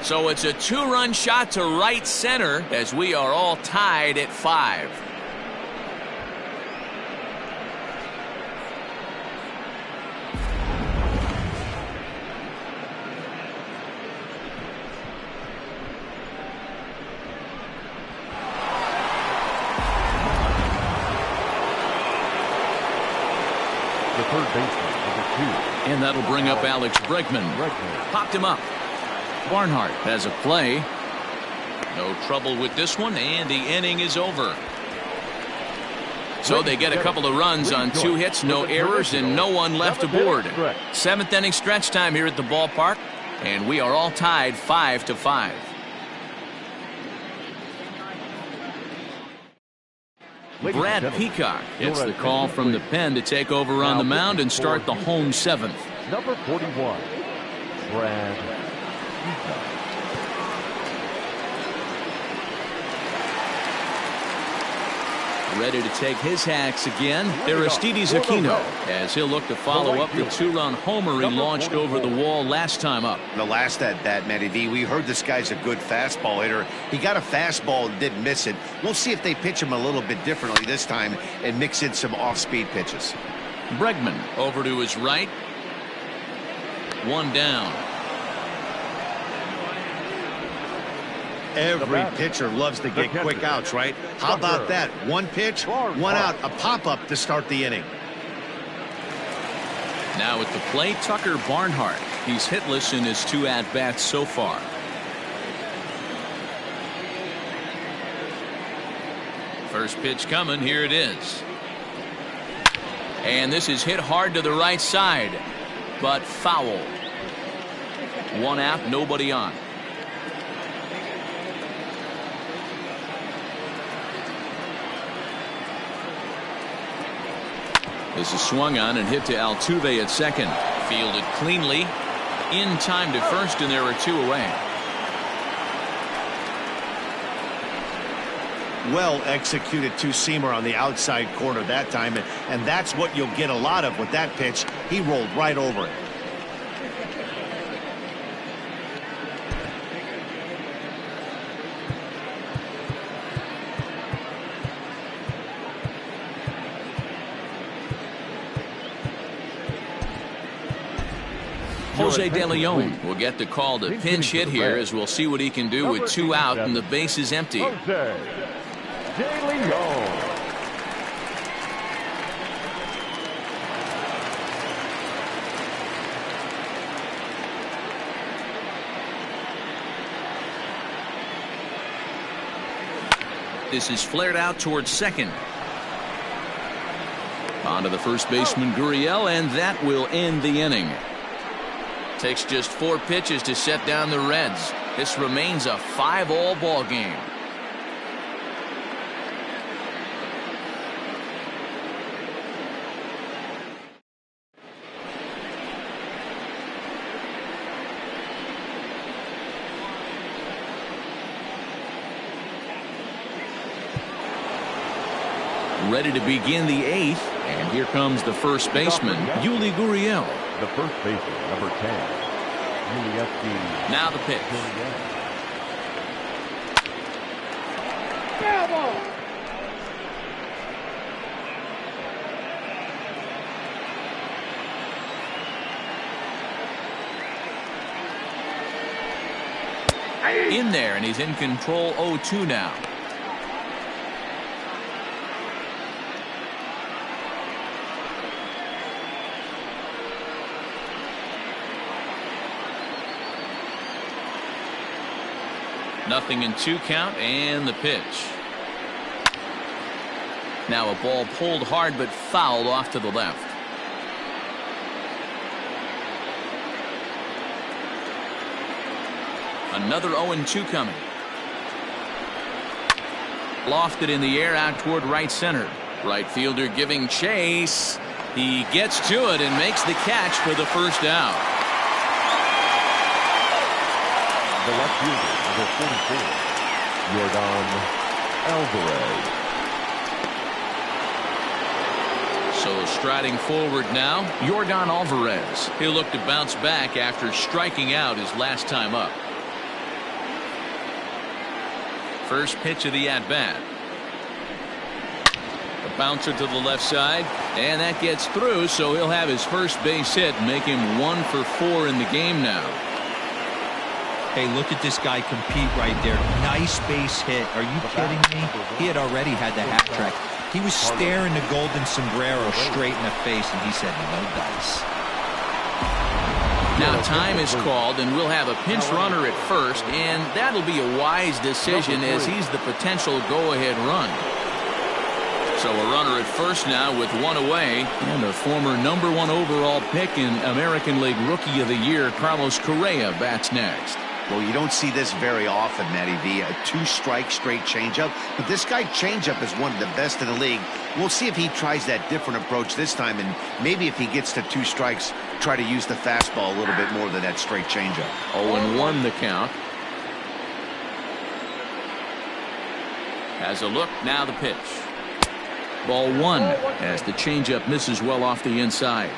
So it's a 2-run shot to right center as we are all tied at 5. The third baseman, number 2. And that'll bring up Alex Bregman. Popped him up. Barnhart has a play. No trouble with this one, and the inning is over. So they get a couple of runs on 2 hits, no errors, and no one left aboard. 7th inning stretch time here at the ballpark, and we are all tied 5-5. Brad Peacock gets the call from the pen to take over on the mound and start the home 7th. Number 41, Brad Peacock. Ready to take his hacks again, Aristides Aquino, as he'll look to follow up the 2-run homer he launched over the wall last time up. The last at bat, Matty V, we heard this guy's a good fastball hitter. He got a fastball and didn't miss it. We'll see if they pitch him a little bit differently this time and mix in some off-speed pitches. Bregman over to his right. 1 down. Every pitcher loves to get quick outs, right? How about that? 1 pitch, 1 out, a pop-up to start the inning. Now at the plate, Tucker Barnhart. He's hitless in his 2 at-bats so far. First pitch coming. Here it is. And this is hit hard to the right side, but foul. 1 out, nobody on. This is swung on and hit to Altuve at second. Fielded cleanly. In time to first, and there are 2 away. Well executed 2-seamer on the outside corner that time, and that's what you'll get a lot of with that pitch. He rolled right over it. Jose De Leon will get the call to pinch hit here, as we'll see what he can do with 2 out and the base is empty. Jose De Leon. This is flared out towards second. On to the first baseman, Gurriel, and that will end the inning. Takes just 4 pitches to set down the Reds. This remains a 5-all ball game. Ready to begin the 8th, and here comes the first baseman, Yuli Gurriel. The first baseman, number 10, Yuli. Now the pitch. In there, and he's in control. 0-2 now. Nothing in 2 count, and the pitch. Now a ball pulled hard but fouled off to the left. Another 0-2 coming. Lofted in the air out toward right center. Right fielder giving chase. He gets to it and makes the catch for the first out. The left fielder, number 44, Yordan Alvarez. So striding forward now, Yordan Alvarez. He'll look to bounce back after striking out his last time up. First pitch of the at-bat. A bouncer to the left side, and that gets through, so he'll have his first base hit, make him 1 for 4 in the game now. Hey, look at this guy compete right there. Nice base hit. Are you kidding me? He had already had the hat trick. He was staring the golden sombrero straight in the face, and he said, no dice. Now time is called, and we'll have a pinch runner at first, and that'll be a wise decision as he's the potential go-ahead run. So a runner at first now with 1 away, and a former #1 overall pick in American League Rookie of the Year, Carlos Correa, bats next. Well, you don't see this very often, Matty V. A 2-strike straight changeup. But this guy changeup is one of the best in the league. We'll see if he tries that different approach this time. And maybe if he gets to 2 strikes, try to use the fastball a little bit more than that straight changeup. 0-1 the count. Has a look. Now the pitch. Ball 1 as the changeup misses well off the inside.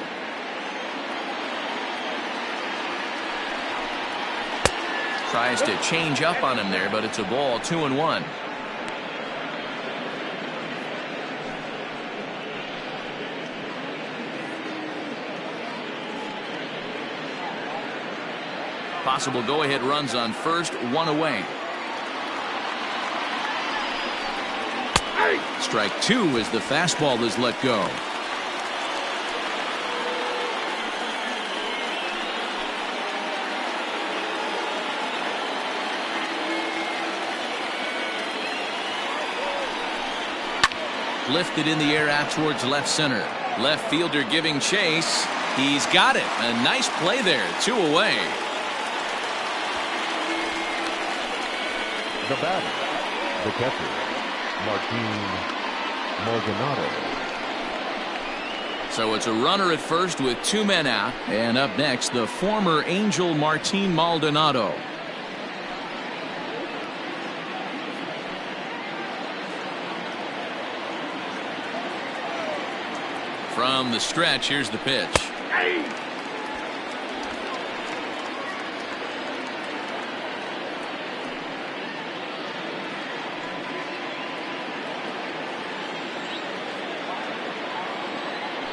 Tries to change up on him there, but it's a ball. 2-1. Possible go-ahead runs on first, 1 away. Strike 2 as the fastball is let go. Lifted in the air out towards left center. Left fielder giving chase. He's got it. A nice play there. 2 away. The batter, the catcher, Martin Maldonado. So it's a runner at first with 2 men out. And up next, the former Angel Martin Maldonado. From the stretch, here's the pitch.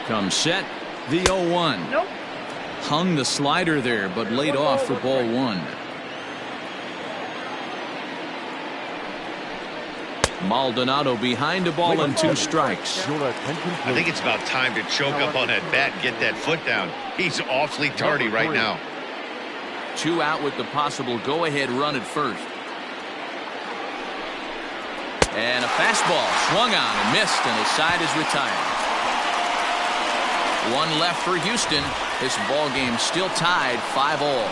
Comes set, the 0-1. Nope. Hung the slider there, but laid off for ball 1. Maldonado behind a ball and 2 strikes. I think it's about time to choke up on that bat and get that foot down. He's awfully tardy right now. 2 out with the possible go-ahead run at first. And a fastball swung on and missed, and the side is retired. 1 left for Houston. This ball game still tied 5-all.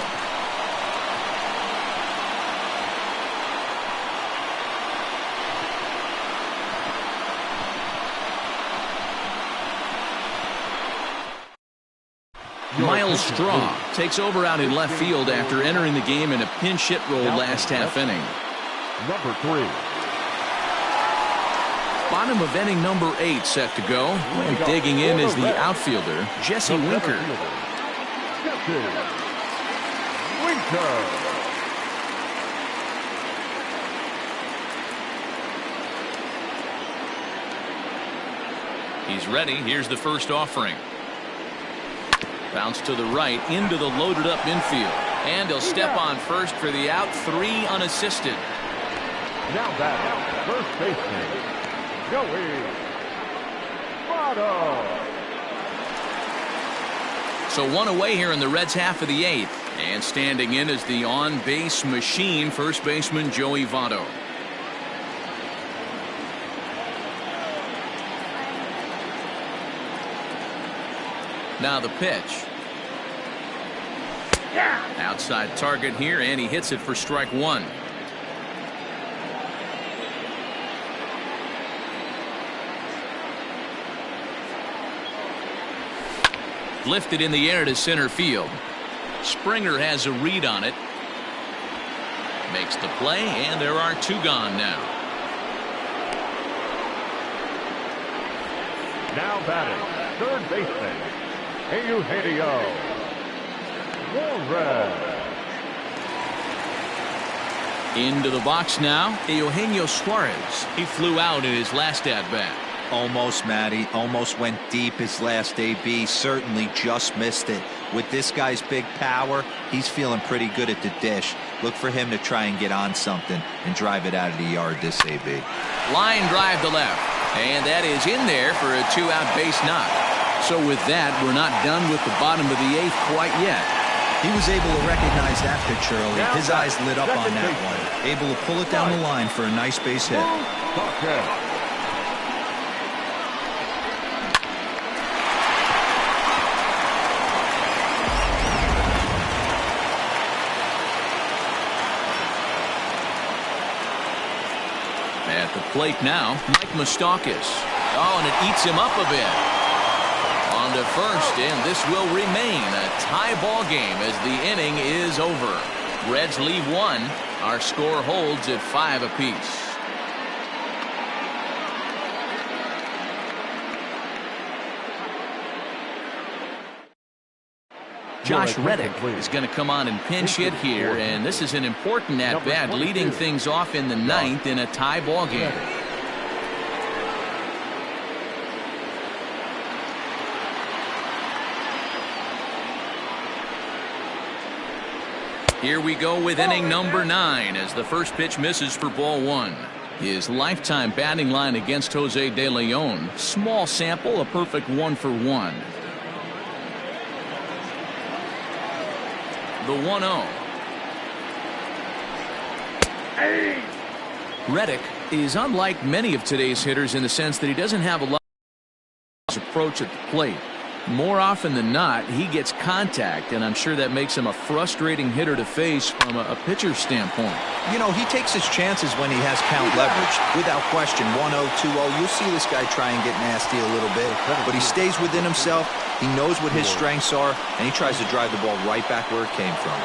Miles Straw takes over out in left field after entering the game in a pinch hit role last half inning. Number 3. Bottom of inning number 8 set to go. And digging in is the outfielder, Jesse Winker. He's ready. Here's the first offering. Bounce to the right into the loaded up infield. And he'll step on first for the out. 3 unassisted. Now back, first baseman, Joey Votto. So 1 away here in the Reds' half of the 8th. And standing in is the on-base machine, first baseman Joey Votto. Now the pitch. Outside target here, and he hits it for strike 1. Lifted in the air to center field. Springer has a read on it. Makes the play, and there are 2 gone now. Now batting, third baseman, Eugenio Suarez. Into the box now, Eugenio Suarez. He flew out in his last at-bat. Almost, Matty. Almost went deep his last AB. Certainly just missed it. With this guy's big power, he's feeling pretty good at the dish. Look for him to try and get on something and drive it out of the yard this AB. Line drive to left. And that is in there for a 2-out base knock. So with that, we're not done with the bottom of the 8th quite yet. He was able to recognize that pitch early. His eyes lit up on that one. Able to pull it down the line for a nice base hit. At the plate now, Mike Moustakas. Oh, and it eats him up a bit. On to first, and this will remain a tie ball game as the inning is over. Reds leave 1. Our score holds at 5 apiece. Josh Reddick is going to come on and pinch hit here, and this is an important at-bat, leading things off in the 9th in a tie ball game. Here we go with inning number 9 as the first pitch misses for ball 1. His lifetime batting line against Jose De Leon. Small sample, a perfect 1-for-1. The 1-0. Reddick is unlike many of today's hitters in the sense that he doesn't have a lot of approach at the plate. More often than not, he gets contact, and I'm sure that makes him a frustrating hitter to face from a pitcher's standpoint. You know, he takes his chances when he has count leverage. Without question, 1-0, 2-0. You'll see this guy try and get nasty a little bit, but he stays within himself. He knows what his strengths are, and he tries to drive the ball right back where it came from.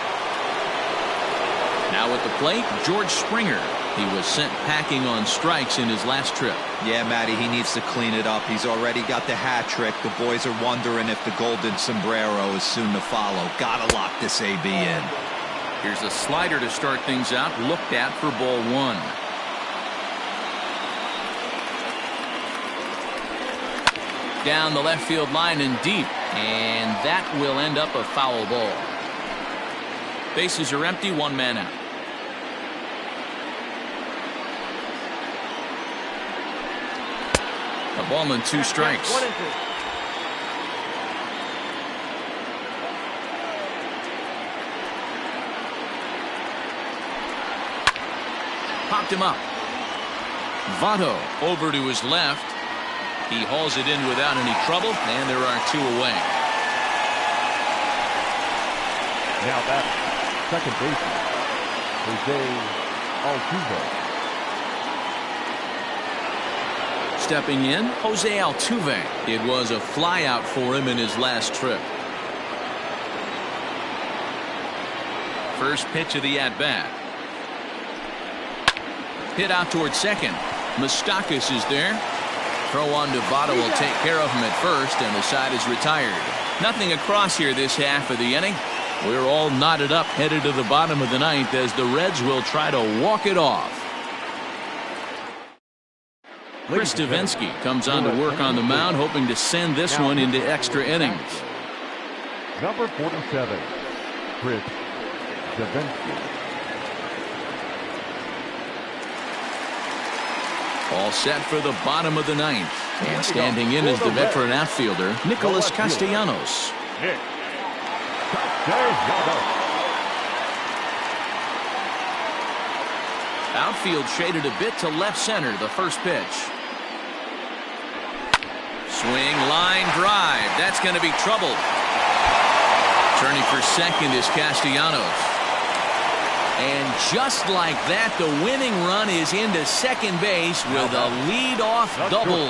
Now at the plate, George Springer. He was sent packing on strikes in his last trip. Yeah, Matty, he needs to clean it up. He's already got the hat trick. The boys are wondering if the golden sombrero is soon to follow. Gotta lock this AB in. Here's a slider to start things out, looked at for ball 1. Down the left field line and deep, and that will end up a foul ball. Bases are empty, 1 man out. A ball and 2 strikes. Popped him up. Votto over to his left. He hauls it in without any trouble, and there are 2 away. Now that second baseman, Jose Altuve. Stepping in, Jose Altuve. It was a flyout for him in his last trip. First pitch of the at-bat. Hit out towards second. Moustakas is there. Throw on to Votto will take care of him at first, and the side is retired. Nothing across here this half of the inning. We're all knotted up, headed to the bottom of the 9th as the Reds will try to walk it off. Chris Davinsky comes on to work on the mound, hoping to send this one into extra innings. Number 47, Chris Davinsky. All set for the bottom of the 9th. And standing in is the veteran outfielder, Nicholas Castellanos. Outfield shaded a bit to left center, the first pitch. Swing, line drive. That's going to be trouble. Turning for second is Castellanos. And just like that, the winning run is into second base with a lead-off double.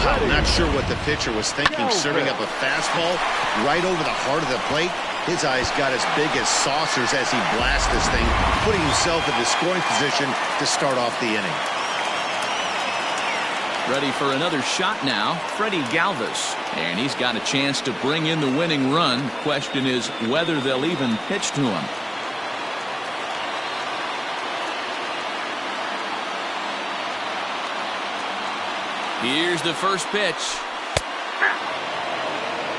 Wow, not sure what the pitcher was thinking, serving up a fastball right over the heart of the plate. His eyes got as big as saucers as he blasts this thing, putting himself in the scoring position to start off the inning. Ready for another shot now, Freddie Galvis. And he's got a chance to bring in the winning run. Question is whether they'll even pitch to him. Here's the first pitch.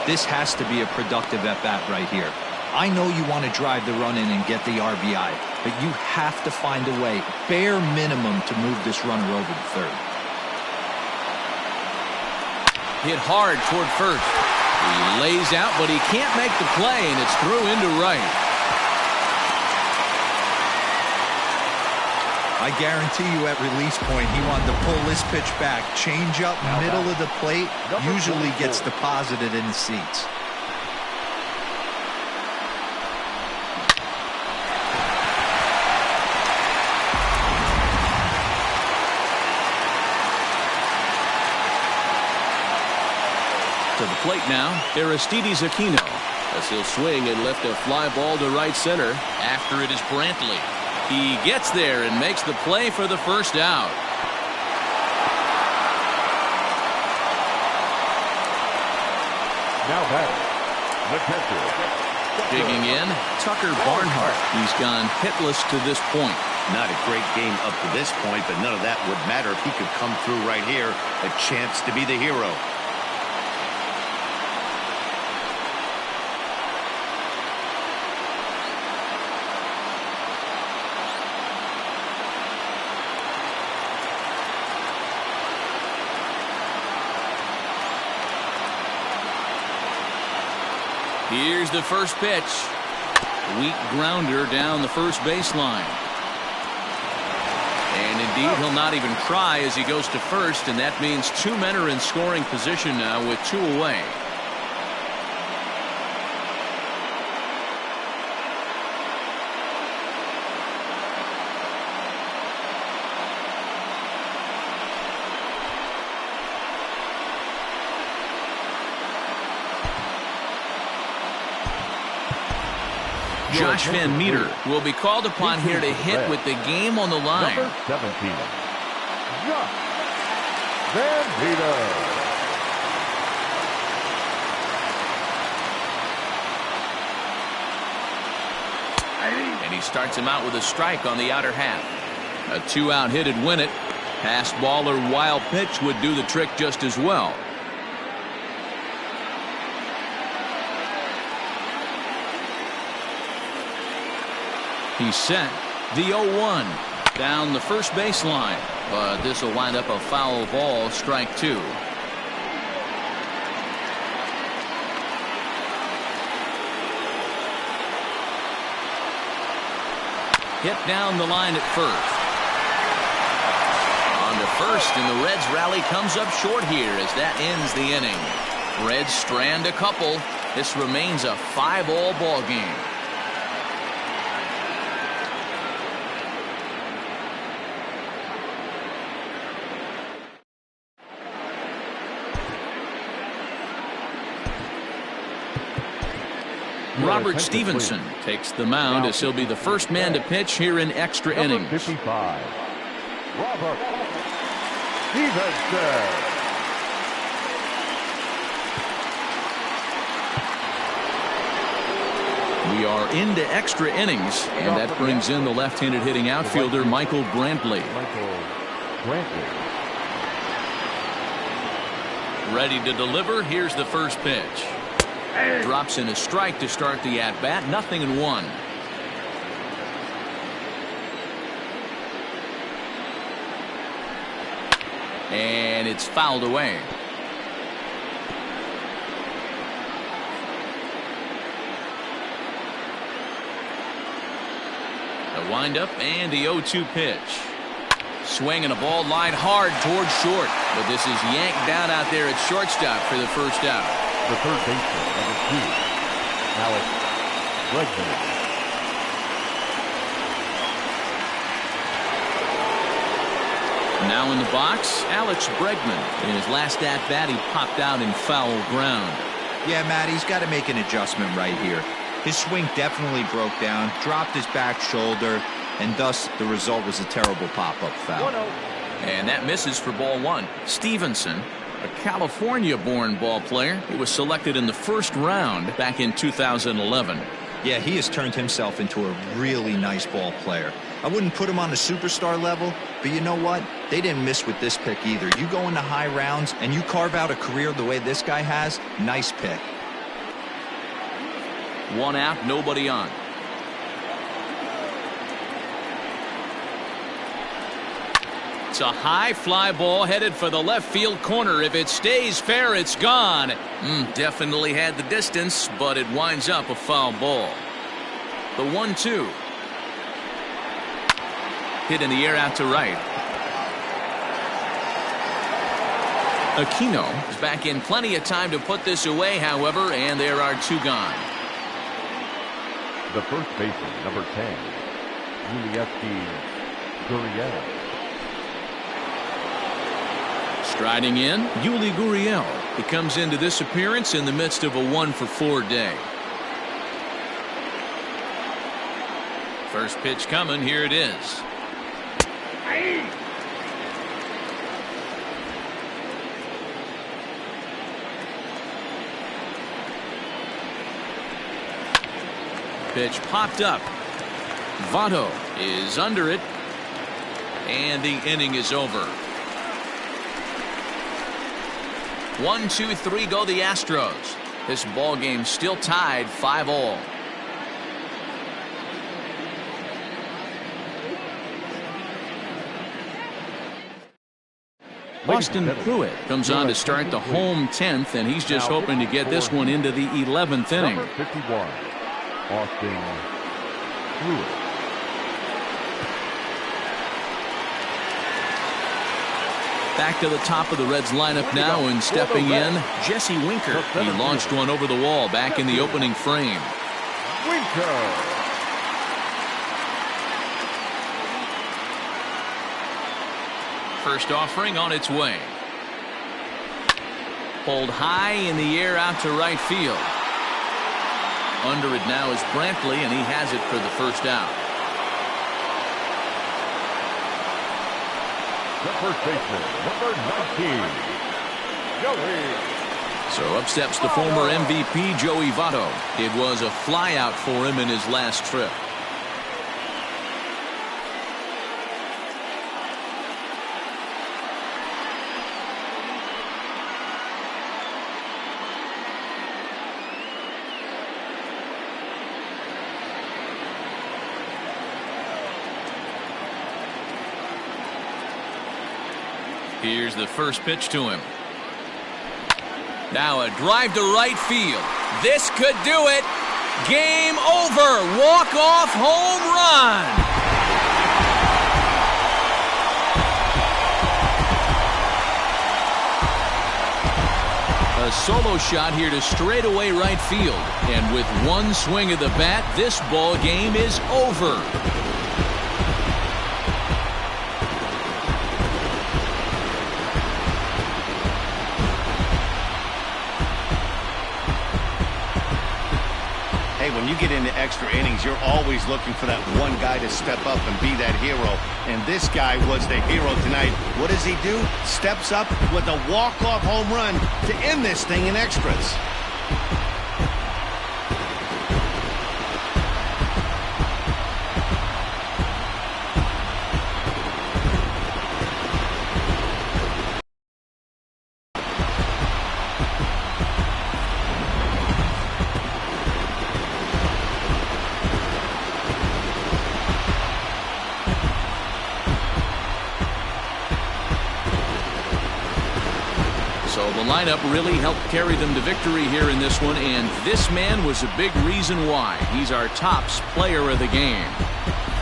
This has to be a productive at-bat right here. I know you want to drive the run in and get the RBI, but you have to find a way, bare minimum, to move this runner over to third. Hit hard toward first. He lays out, but he can't make the play, and it's through into right. I guarantee you at release point he wanted to pull this pitch back. Change up, middle of the plate, usually gets deposited in the seats. To the plate now, Aristides Aquino, as he'll swing and lift a fly ball to right center. After it is Brantley. He gets there and makes the play for the first out. Now batting, the catcher. Digging in, Tucker Barnhart. He's gone hitless to this point. Not a great game up to this point, but none of that would matter if he could come through right here. A chance to be the hero. Here's the first pitch. Weak grounder down the first baseline. And indeed, he'll not even try as he goes to first, and that means two men are in scoring position now with two away. Josh Van Meter will be called upon here to hit with the game on the line. Number 17, Josh Van Meter. And he starts him out with a strike on the outer half. A two-out hit would win it. Pass ball or wild pitch would do the trick just as well. He's set. The 0-1 down the first baseline, but this will wind up a foul ball, strike two. Hit down the line at first. On to first, and the Reds rally comes up short here as that ends the inning. Reds strand a couple. This remains a 5-all ball game. Robert Stevenson takes the mound as he'll be the first man to pitch here in extra innings. 55, Robert Stevenson. We are into extra innings, and that brings in the left-handed hitting outfielder Michael Brantley. Ready to deliver. Here's the first pitch. Drops in a strike to start the at-bat. 0-1. And it's fouled away. The windup and the 0-2 pitch. Swinging a ball line hard towards short, but this is yanked down out there at shortstop for the first out. The third baseman, number 2, Alex Bregman. Now in the box, Alex Bregman. In his last at-bat, he popped out in foul ground. Yeah, Matt, he's got to make an adjustment right here. His swing definitely broke down, dropped his back shoulder, and thus the result was a terrible pop-up foul. 1-0. And that misses for ball one. Stevenson, a California-born ball player. He was selected in the first round back in 2011. Yeah, he has turned himself into a really nice ball player. I wouldn't put him on the superstar level, but you know what? They didn't miss with this pick either. You go into high rounds and you carve out a career the way this guy has, nice pick. One out, nobody on. It's a high fly ball headed for the left field corner. If it stays fair, it's gone. Definitely had the distance, but it winds up a foul ball. The 1-2. Hit in the air out to right. Aquino is back in plenty of time to put this away, however, and there are two gone. The first baseman, number 10, Gurriel. Striding in, Yuli Gurriel. He comes into this appearance in the midst of a 1-for-4 day. First pitch coming, here it is. Pitch popped up. Votto is under it, and the inning is over. 1, 2, 3 go the Astros. This ball game still tied 5-all. Austin Pruitt comes on to start the home 10th, and he's just hoping to get this one into the 11th inning. Number 51, Austin Pruitt. Back to the top of the Reds lineup now, and stepping in, Jesse Winker. He launched one over the wall back in the opening frame. Winker. First offering on its way. Pulled high in the air out to right field. Under it now is Brantley, and he has it for the first out. The first baseman, number 19, Joey. So up steps the former MVP, Joey Votto. It was a flyout for him in his last trip. Here's the first pitch to him. Now a drive to right field. This could do it. Game over. Walk-off home run. A solo shot here to straightaway right field. And with one swing of the bat, this ball game is over. When you get into extra innings, you're always looking for that one guy to step up and be that hero. And this guy was the hero tonight. What does he do? Steps up with a walk-off home run to end this thing in extras. The lineup really helped carry them to victory here in this one, and this man was a big reason why. He's our tops player of the game.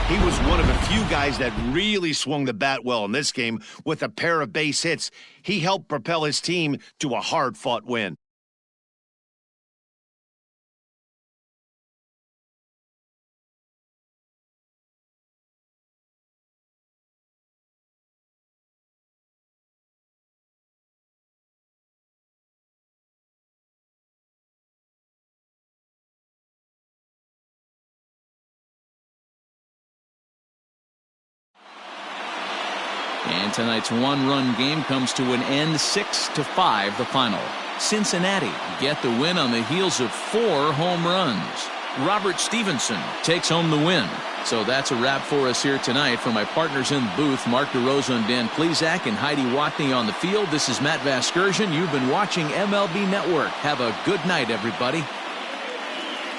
He was one of a few guys that really swung the bat well in this game with a pair of base hits. He helped propel his team to a hard-fought win. And tonight's one-run game comes to an end, 6-5 the final. Cincinnati get the win on the heels of 4 home runs. Robert Stevenson takes home the win. So that's a wrap for us here tonight. For my partners in the booth, Mark DeRosa and Dan Plesac, and Heidi Watney on the field, this is Matt Vasgersian. You've been watching MLB Network. Have a good night, everybody.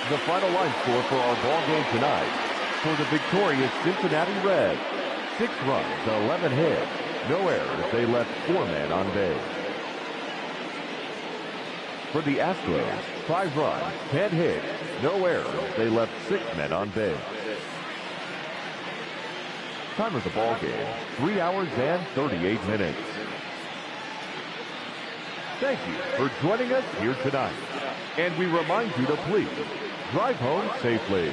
The final line score for our ball game tonight. For the victorious Cincinnati Reds, 6 runs, 11 hits, no errors. They left 4 men on base. For the Astros, 5 runs, 10 hits, no errors. They left 6 men on base. Time of the ball game, 3 hours and 38 minutes. Thank you for joining us here tonight. And we remind you to please drive home safely.